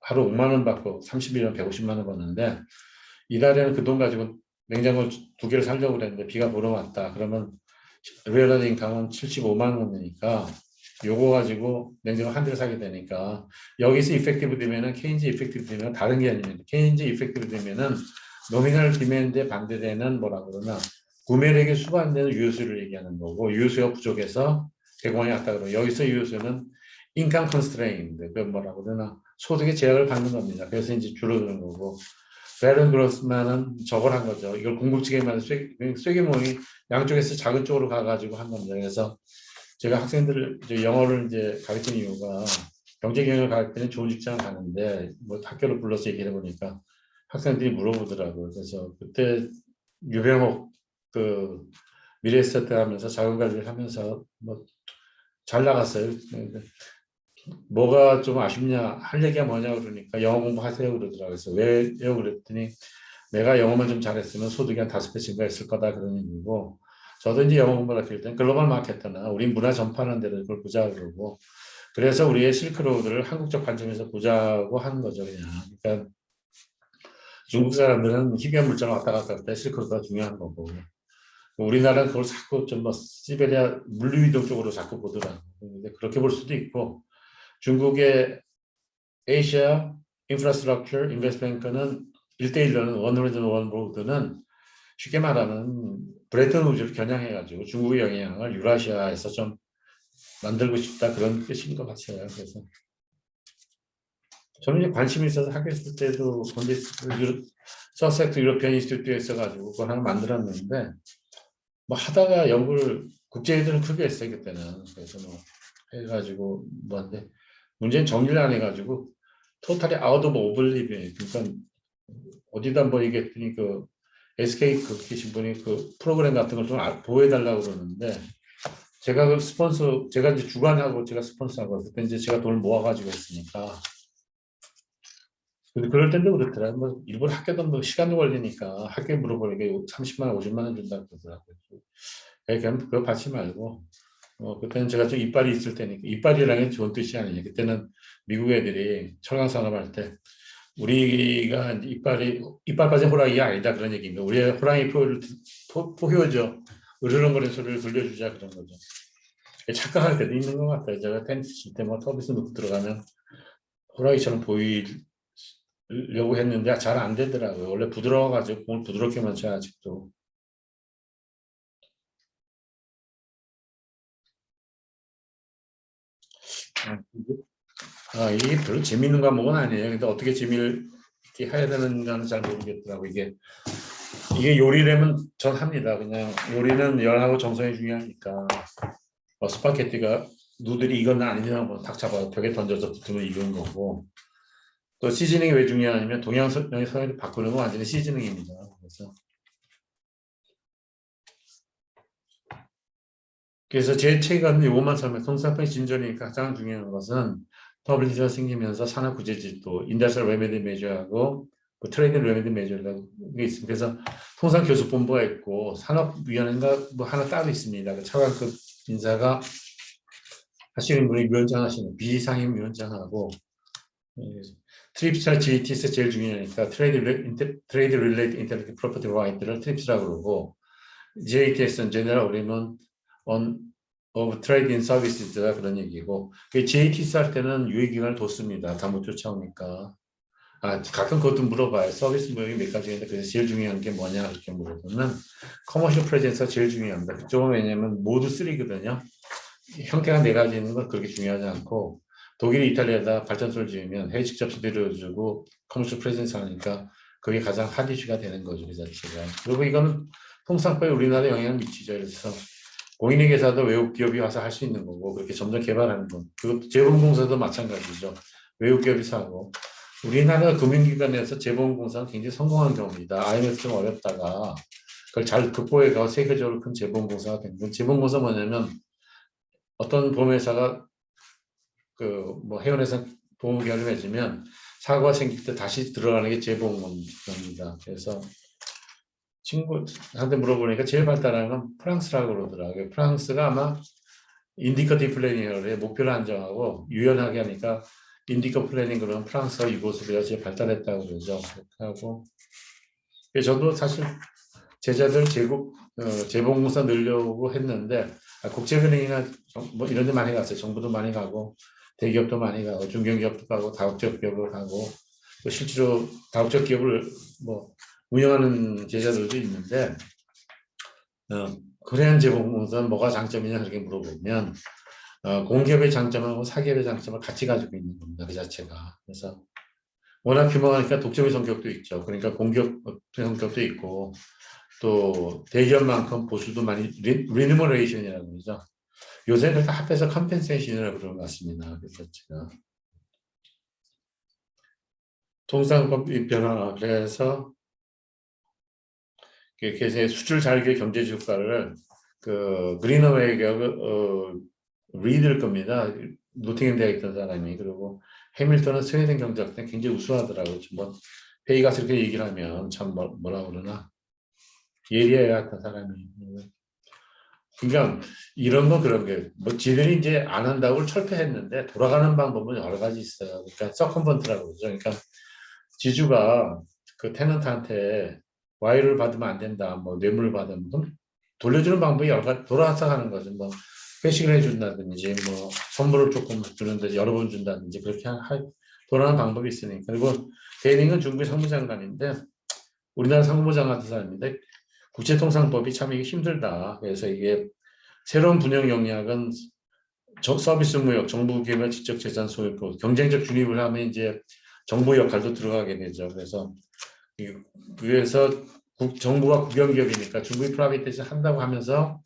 S1: 하루 5만 원 받고 31년 150만 원 받는데 이달에는 그 돈 가지고 냉장고 2개를 살려고 그랬는데 비가 보러 왔다. 그러면 리얼 인컴은 75만 원이니까 요거 가지고 냉장고 한 대를 사게 되니까 여기서 이펙티브 되면은 케인즈 이펙티브 되면 다른 게 아닙니다. 케인즈 이펙티브 되면은 노미널 디맨드에 반대되는 뭐라 그러나 구매력이 수반되는 유효수를 얘기하는 거고 유효수가 부족해서 대공황이 왔다 그러고 여기서 유효수는 인컴 컨스트레인드 그 뭐라 그러나 소득의 제약을 받는 겁니다. 그래서 이제 줄어드는 거고 베른 그로스만은 저걸 한 거죠. 이걸 궁극지게만 쐐기모이 양쪽에서 작은 쪽으로 가가지고 한 겁니다. 그래서 제가 학생들을 이제 영어를 이제 가르치는 이유가 경제 경영을 가르칠 때는 좋은 직장을 가는데 뭐 학교를 불러서 얘기해 보니까 학생들이 물어보더라고요. 그래서 그때 유병옥 그 미래에셋 하면서 자본관리를 하면서 뭐 잘 나갔어요. 뭐가 좀 아쉽냐 할 얘기가 뭐냐 그러니까 영어 공부하세요 그러더라고요. 그래서 왜요 그랬더니 내가 영어만 좀 잘했으면 소득이 한 5배 증가했을 거다 그런 의미고 저도 이제 영어 공부를 할 때는 글로벌 마케터나 우리 문화 전파하는 데를 그걸 보자 그러고 그래서 우리의 실크로드를 한국적 관점에서 보자고 하는 거죠 그냥. 그러니까 중국 사람들은 희귀한 물자를 왔다 갔다 할 때 실크로드가 중요한 거고 우리나라는 그걸 자꾸 좀 뭐 시베리아 물류이동 쪽으로 자꾸 보더라고요. 근데 그렇게 볼 수도 있고 중국의 에이시아 인프라스트럭처 인베스트뱅크는 1대1로는 원로드 원로드는 쉽게 말하면 브레튼 우즈를 겨냥해가지고 중국의 영향을 유라시아에서 좀 만들고 싶다 그런 뜻인 것 같아요. 그래서 저는 이제 관심이 있어서 학교 있을 때도 서섹트 유로피안 인스티튜트에 있어가지고 그걸 하나 만들었는데 뭐 하다가 연구를 국제회의들은 크게 했어요 그때는. 그래서 뭐 해가지고 뭐한데 문제는 정리를 안 해가지고 토탈이 아웃 오브 오블리비언 그러니까 어디다 뭐 얘기했더니 그 SK 그 계신 분이 그 프로그램 같은 걸 좀 보여달라고 그러는데 제가 그 스폰서 제가 이제 주관하고 제가 스폰서하고 그때 이제 제가 돈을 모아가지고 했으니까 근데 그럴 때도 그렇더라고요. 뭐 일본 학교도 뭐 시간도 걸리니까 학교에 물어보니까 30만 원, 50만 원 준다고 그러더라고요. 그냥 그거 받지 말고 그때는 제가 좀 이빨이 있을 때니까 이빨이라는 게 좋은 뜻이 아니에요. 그때는 미국 애들이 철강 산업할 때 우리가 이제 이빨 빠진 호랑이가 아니다 그런 얘기입니다. 우리의 호랑이 포효죠. 으르렁거리는 소리를 들려주자 그런 거죠. 착각할 때도 있는 것 같아요. 제가 테니스 칠 때 뭐 서비스 놓고 들어가면 호랑이처럼 보이려고 했는데 잘 안 되더라고요. 원래 부드러워가지고 공을 부드럽게만 쳐야 아직도. 이게 별로 재밌는 과목은 아니에요. 근데 어떻게 재미를 이렇게 해야 되는가는 잘 모르겠더라고. 이게 요리라면 전 합니다. 그냥 요리는 열하고 정성이 중요하니까. 스파게티가 누들이 이건 아니냐 뭐탁 잡아 벽에 던져서 붙으면 익은 거고. 또 시즈닝이 왜 중요하냐면 동양의 서열을 바꾸는 건 완전히 시즈닝입니다. 그래서 제 책은 요것만 설명, 통상적인 진전이 가장 중요한 것은 WTO가 생기면서 산업 구제제도, 인더스트리얼 레메디 메저하고 트레이드 레메디 메저라고 게 있습니다. 그래서 통상 교수본부가 있고 산업위원회가 뭐 하나 따로 있습니다. 그 차관급 인사가 하시는 분이 위원장 하시는 비상임위원장하고 트립스나 GTS 제일 중요하니까 트레이드 릴레이트 인텔렉트 프로퍼티 라이트를 트립스라고 그러고 JTS는 제너럴 어그리먼트 on of trade in services가 그런 얘기고 JTS 할 때는 유예기간을 뒀습니다. 다 못 쫓아오니까. 가끔 그것도 물어봐요. 서비스 모형이 몇 가지인데 그래서 제일 중요한 게 뭐냐 이렇게 물어보면 커머셜 프레젠스가 제일 중요합니다. 그쪽은 왜냐면 모두 3거든요. 형태가 네 가지 있는 건 그렇게 중요하지 않고 독일, 이탈리아에다 발전소를 지으면 해외 직접 수대료주고 커머셜 프레젠스 하니까 그게 가장 핫 이슈가 되는 거죠. 그 자체가. 그리고 이거는 통상법에 우리나라에 영향을 미치죠. 그래서 공인회계사도 외국 기업이 와서 할 수 있는 거고 그렇게 점점 개발하는 거. 그리고 재본공사도 마찬가지죠. 외국 기업이 사고 우리나라 금융기관에서 재본공사는 굉장히 성공한 경우입니다. IMF 좀 어렵다가 그걸 잘 극복해가고 세계적으로 큰 재본공사가 된 건 재본공사 뭐냐면 어떤 보험회사가 뭐 해운에서 보험계약을 맺으면 사고가 생길 때 다시 들어가는 게 재보험입니다. 그래서 친구한테 물어보니까 제일 발달한 건 프랑스라고 그러더라고요. 프랑스가 아마 인디커티브 플래닝을 목표를 안정하고 유연하게 하니까 인디커 플래닝 그러면 프랑스와 유고슬비아가 제일 발달했다고 그러죠. 그렇게 하고 저도 사실 제자들 재봉공사 늘려고 했는데 국제은행이나 뭐 이런 데 많이 갔어요. 정부도 많이 가고 대기업도 많이 가고 중견기업도 가고 다국적 기업을 가고 또 실제로 다국적 기업을 뭐 운영하는 제자들도 있는데 코리안 재봉공사는 뭐가 장점이냐 그렇게 물어보면 공기업의 장점하고 사기업의 장점을 같이 가지고 있는 겁니다. 그 자체가. 그래서 워낙 규모가니까 독점의 성격도 있죠. 그러니까 공기업 성격도 있고 또 대기업만큼 보수도 많이 리무너레이션이라고 그러죠. 요새는 다 합해서 컴펜세이션이라고 그러는 것 같습니다. 그래서 제가 통상법 변화 그래서 계속 수출 자유의 경제 주가를 그린어웨이 리드일 겁니다. 노팅엄 대학에 있던 사람이 그리고 해밀턴은 스웨덴 경제학 때 굉장히 우수하더라고요. 뭐 회의 가서 이렇게 얘기를 하면 참 뭐라 그러나 예리해 같은 사람이. 그러니까 이런 거 그런 게 뭐 지들이 이제 안 한다고 철폐했는데 돌아가는 방법은 여러 가지 있어요. 그러니까 서컨번트라고 그러죠. 그러니까 지주가 그 테넌트한테 와이를 받으면 안 된다. 뭐 뇌물을 받으면 돌려주는 방법이 여러 가지 돌아서 하는 거죠. 뭐 회식을 해준다든지 뭐 선물을 조금 주는데 여러 번 준다든지 그렇게 돌아가는 방법이 있으니까. 그리고 대행은 중국의 상무장관인데 우리나라 상무장 같은 사람인데 국제통상법이 참 이게 힘들다. 그래서 이게 새로운 분양 영역은 서비스 무역, 정부 기업의 지적 재산 소유법, 경쟁적 중립을 하면 이제 정부 역할도 들어가게 되죠. 그래서 정부가 국영기업이니까 중국이 프라이빗에서 한다고 하면서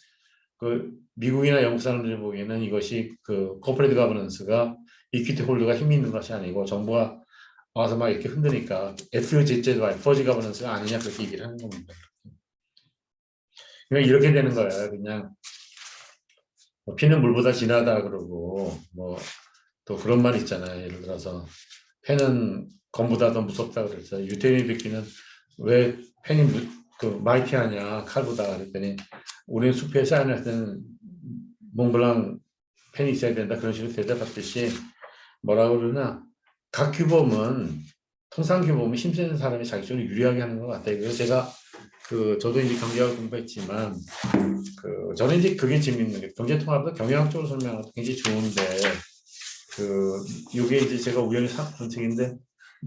S1: 미국이나 영국 사람들이 보기에는 이것이 코퍼레이트 가버넌스가 이퀴티 홀더가 힘이 있는 것이 아니고 정부가 와서 막 이렇게 흔드니까 FOG제도와 FOG 가버넌스가 아니냐 그렇게 얘기를 하는 겁니다. 그냥 이렇게 되는 거야. 그냥 뭐 피는 물보다 진하다 그러고 뭐 또 그런 말 있잖아요. 예를 들어서 펜은 검보다 더 무섭다 그랬어. 유태인이 듣기는 왜 펜이 그 마이티하냐 칼보다 그랬더니 우리는 숲에 사인할 때는 몽블랑 펜이 있어야 된다 그런 식으로 대답했듯이 뭐라고 그러나 각 규범은 통상 규범은 힘쓰는 사람이 자기 쪽으로 유리하게 하는 것 같아요. 그래서 제가 그 저도 이제 경제학 공부했지만 그 저는 이제 그게 재밌는 게 경제통합도 경영학적으로 설명하는 것도 굉장히 좋은데 그 이게 이제 제가 우연히 본 책인데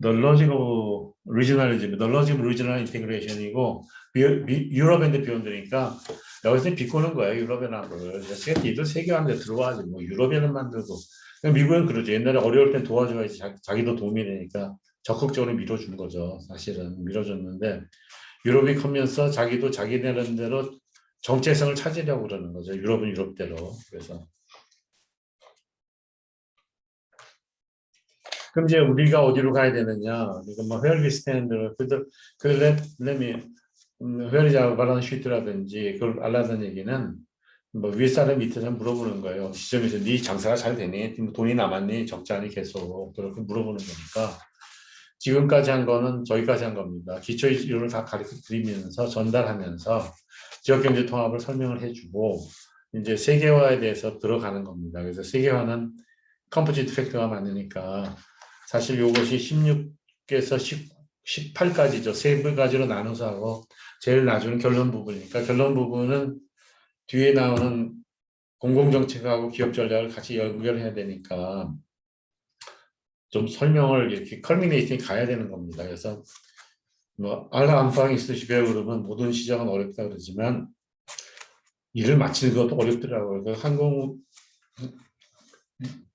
S1: The Logic of Regionalism, The Logic of Regional Integration이고 유럽 앤드 비욘드니까 여기서 비꼬는 거예요. 유럽연합을. 니들 세계화하는데 들어와야지 뭐 유럽연합 만들고 미국은 그러죠. 옛날에 어려울 땐 도와줘야지 자기도 도움이 되니까 적극적으로 밀어준 거죠. 사실은 밀어줬는데 유럽이 크면서 자기도 자기 나름대로 정체성을 찾으려고 그러는 거죠. 유럽은 유럽대로. 그래서 그럼 이제 우리가 어디로 가야 되느냐? 이거 뭐 where we stand, 그 let me where is our balance sheet라든지 그걸 알라는 얘기는 뭐 위에 사람 밑에 사람 물어보는 거예요. 시점에서 네 장사가 잘 되니? 돈이 남았니? 적지 않니? 계속 그렇게 물어보는 거니까 지금까지 한 거는 저희까지 한 겁니다. 기초 이론을 다 가르쳐 드리면서 전달하면서 지역경제 통합을 설명을 해주고 이제 세계화에 대해서 들어가는 겁니다. 그래서 세계화는 컴포지트 팩터가 많으니까 사실 이것이 16에서 18까지죠. 세 가지로 나눠서 하고 제일 나중에 결론 부분이니까 결론 부분은 뒤에 나오는 공공정책하고 기업 전략을 같이 연결해야 되니까 좀 설명을 이렇게 컬미네이팅이 가야 되는 겁니다. 그래서 뭐 알라 안방이 있으시 배우 그러면 모든 시장은 어렵다 그러지만 일을 마치는 것도 어렵더라고요. 그 항공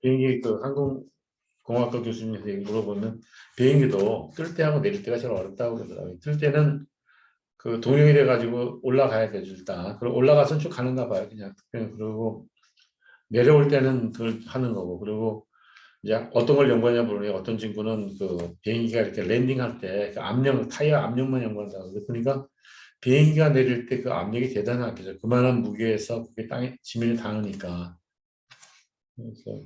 S1: 비행기 그 항공공학과 교수님한테 물어보면 비행기도 뜰 때하고 내릴 때가 제일 어렵다고 그러더라고요. 뜰 때는 그 동력이 돼가지고 올라가야 되죠 일단. 그리고 올라가서 쭉 가는가 봐요 그냥. 그리고 내려올 때는 그걸 하는 거고 그리고 이제 어떤 걸 연구하냐 보면 어떤 친구는 그 비행기가 이렇게 랜딩할 때그 압력, 타이어 압력만 연구한다고 그러니까 비행기가 내릴 때 그 압력이 대단하겠죠. 그만한 무게에서 그게 땅에 지면에 닿으니까. 그래서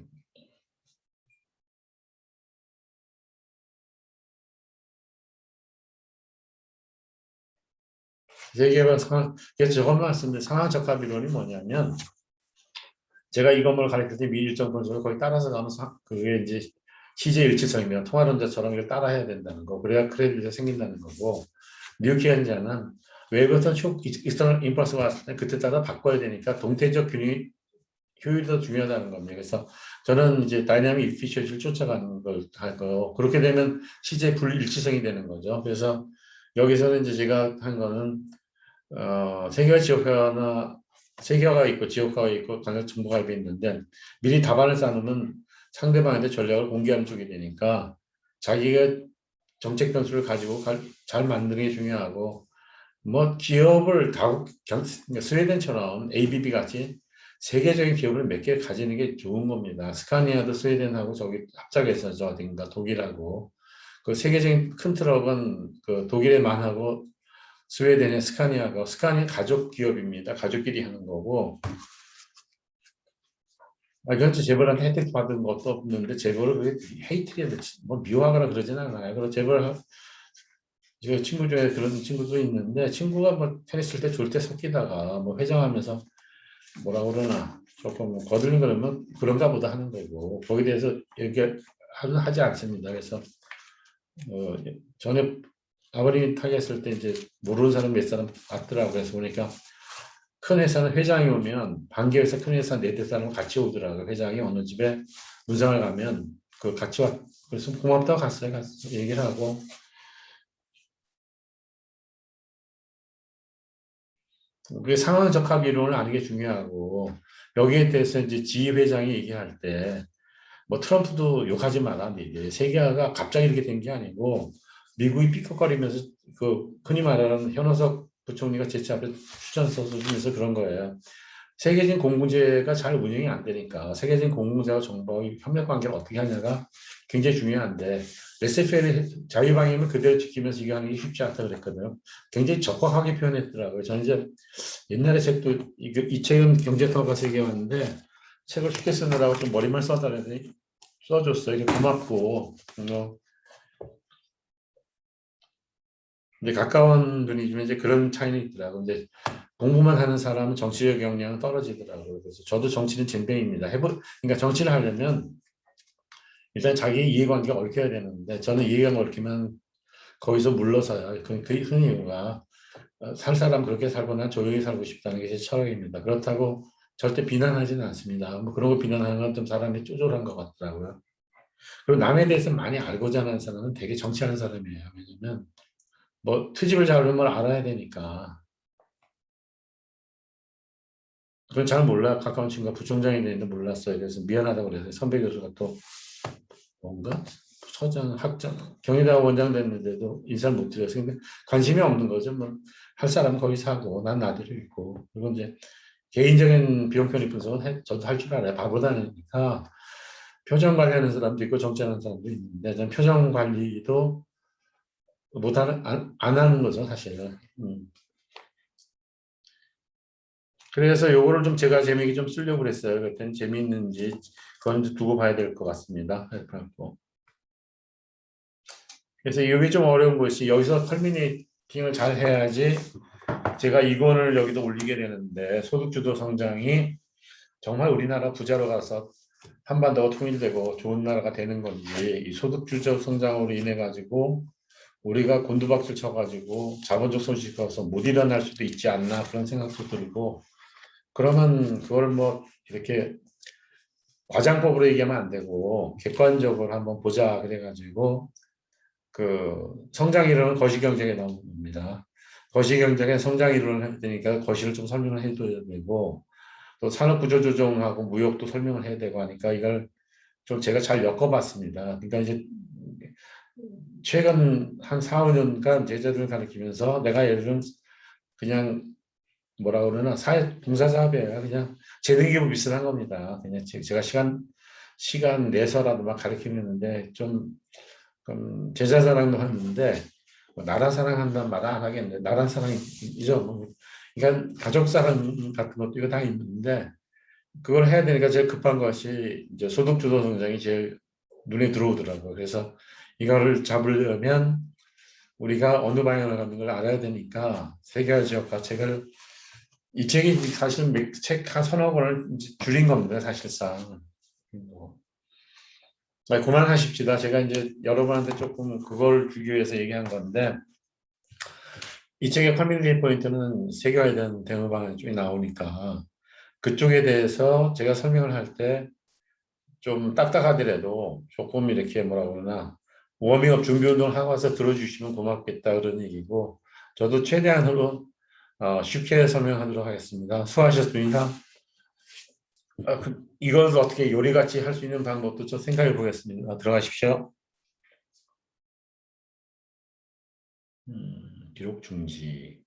S1: 세계관 상황, 저것만 말씀드린 상황 적합 이론이 뭐냐면 제가 이 건물을 가르칠 때 미일정 분석을 거의 따라서 가면 그게 이제 시제 일치성이면 통화론자처럼 이걸 따라해야 된다는 거. 그래야 크레딧이 생긴다는 거고 뉴키안자는 외부에서 익스터널 임펄스가 왔을 때 그때 따라 바꿔야 되니까 동태적 균형이 효율이 더 중요하다는 겁니다. 그래서 저는 이제 다이나믹 이피셔시를 쫓아가는 걸 할 거고 그렇게 되면 시제 불일치성이 되는 거죠. 그래서 여기서는 이제 제가 한 거는 세계화 지역화나 세계화가 있고 지역화가 있고 간접 정보가 있는데 미리 답안을 쌓으면 상대방한테 전략을 공개하는 쪽이 되니까 자기가 정책 변수를 가지고 잘 만드는 게 중요하고 뭐 기업을 그러니까 스웨덴처럼 ABB 같이 세계적인 기업을 몇 개 가지는 게 좋은 겁니다. 스카니아도 스웨덴하고 저기 합작해서 저 어딘가 독일하고 그 세계적인 큰 트럭은 그 독일에만 하고 스웨덴의 스카니아 가족 기업입니다. 가족끼리 하는 거고 전체 재벌한테 혜택 받은 것도 없는데 재벌을 그게 헤이트리에 뭐 미워하거나 그러진 않아요. 그리고 재벌 제 친구 중에 그런 친구도 있는데 친구가 뭐 테니스 칠 때 졸때 섞이다가 뭐 회장하면서 뭐라 그러나 조금 뭐 거들린 그러면 그런가 보다 하는 거고 거기에 대해서 하지 않습니다. 그래서 전에 아버님이 타겠을 때 이제 모르는 사람 몇 사람 왔더라고요. 그래서 보니까 큰 회사는 회장이 오면 반개 회사 큰 회사 네 대 사람 같이 오더라고요. 회장이 어느 집에 문상을 가면 그 같이 왔 그래서 고맙다고 갔어요. 얘기를 하고 그게 상황 적합 이론을 아는 게 중요하고 여기에 대해서 이제 지휘 회장이 얘기할 때 뭐 트럼프도 욕하지 마라 이게 세계화가 갑자기 이렇게 된 게 아니고 미국이 삐걱거리면서 그 흔히 말하는 현호석 부총리가 제치 앞에 추천서 주면서 그런 거예요. 세계적인 공공재가 잘 운영이 안 되니까 세계적인 공공재와 정부의 협력 관계를 어떻게 하냐가 굉장히 중요한데 레세페르 자유방임을 그대로 지키면서 이거 하는 게 쉽지 않다 그랬거든요. 굉장히 적확하게 표현했더라고요. 저는 이제 옛날에 책도 이책은 경제학과 세계였는데 책을 쉽게 쓰느라고 좀 머리만 써달라더니 써줬어요. 이게 고맙고 이제 가까운 분이지만 이제 그런 차이는 있더라고요. 이제 공부만 하는 사람은 정치적 역량은 떨어지더라고요. 그래서 저도 정치는 젬병입니다. 그러니까 정치를 하려면 일단 자기 이해관계가 얽혀야 되는데 저는 이해관계가 얽히면 거기서 물러서요. 그 이유가 살 사람 그렇게 살고 난 조용히 살고 싶다는 게 제 철학입니다. 그렇다고 절대 비난하지는 않습니다. 뭐 그런 거 비난하는 건 좀 사람이 쪼잔한 것 같더라고요. 그리고 남에 대해서 많이 알고자 하는 사람은 되게 정치하는 사람이에요. 왜냐면 뭐 트집을 잡으면 걸 알아야 되니까. 그건 잘 몰라. 가까운 친구가 부총장이 되는데 몰랐어요. 그래서 미안하다고 그래서 선배 교수가 또 뭔가 서장, 학장, 경희대학 원장 됐는데도 인사를 못 드려서 근데 관심이 없는 거죠. 뭐 할 사람은 거기 사고 난 나대로 있고 그리고 이제 개인적인 비용 편입 분석은 저도 할 줄 알아요. 바보도 아니니까 표정 관리하는 사람도 있고 정치하는 사람도 있는데 저는 표정 관리도 못하는 안 하는 거죠 사실은. 그래서 요거를 좀 제가 재미있게 좀 쓰려고 그랬어요. 그랬더니 재미있는지 그건 이제 두고 봐야 될 것 같습니다. 그래서 이게 좀 어려운 것이 여기서 컬미네이팅을 잘 해야지 제가 이권을 여기도 올리게 되는데 소득주도 성장이 정말 우리나라 부자로 가서 한반도가 통일되고 좋은 나라가 되는 건지 이 소득주도 성장으로 인해 가지고 우리가 곤두박질 쳐가지고 자본적 손실이 커서 못 일어날 수도 있지 않나 그런 생각도 들고 그러면 그걸 뭐 이렇게 과장법으로 얘기하면 안 되고 객관적으로 한번 보자 그래가지고 그 성장 이론은 거시경제에 나오는 겁니다. 거시경제에 성장 이론을 해야 되니까 거시를 좀 설명을 해줘야 되고 또 산업구조조정하고 무역도 설명을 해야 되고 하니까 이걸 좀 제가 잘 엮어봤습니다. 그러니까 이제 최근 한 4, 5년간 제자들을 가르치면서 내가 예를 들면 그냥 뭐라 그러나 사회 봉사사업이에요. 그냥 재능기부 비슷한 겁니다. 그냥 제가 시간 내서라도 막 가르치는데 좀 제자 사랑도 하는데 뭐 나라 사랑한다는 말 안 하겠는데 나라 사랑이죠. 뭐. 그러니까 가족 사랑 같은 것도 이거 다 있는데 그걸 해야 되니까 제일 급한 것이 이제 소득주도 성장이 제일 눈에 들어오더라고요. 그래서 이거를 잡으려면 우리가 어느 방향을 가는 걸 알아야 되니까 세계화 지역화 책을 이 책이 사실 책 한 서너 권을 줄인 겁니다. 사실상. 뭐. 그만하십시다. 제가 이제 여러분한테 조금 그걸 주기 위해서 얘기한 건데 이 책의 커뮤니티 포인트는 세계화에 대한 대응 방안이 좀 나오니까 그쪽에 대해서 제가 설명을 할 때 좀 딱딱하더라도 조금 이렇게 뭐라 그러나 워밍업 준비 운동을 하고 와서 들어주시면 고맙겠다 그런 얘기고 저도 최대한으로 쉽게 설명하도록 하겠습니다. 수고하셨습니다. 이걸 어떻게 요리같이 할 수 있는 방법도 좀 생각해 보겠습니다. 들어가십시오. 기록 중지.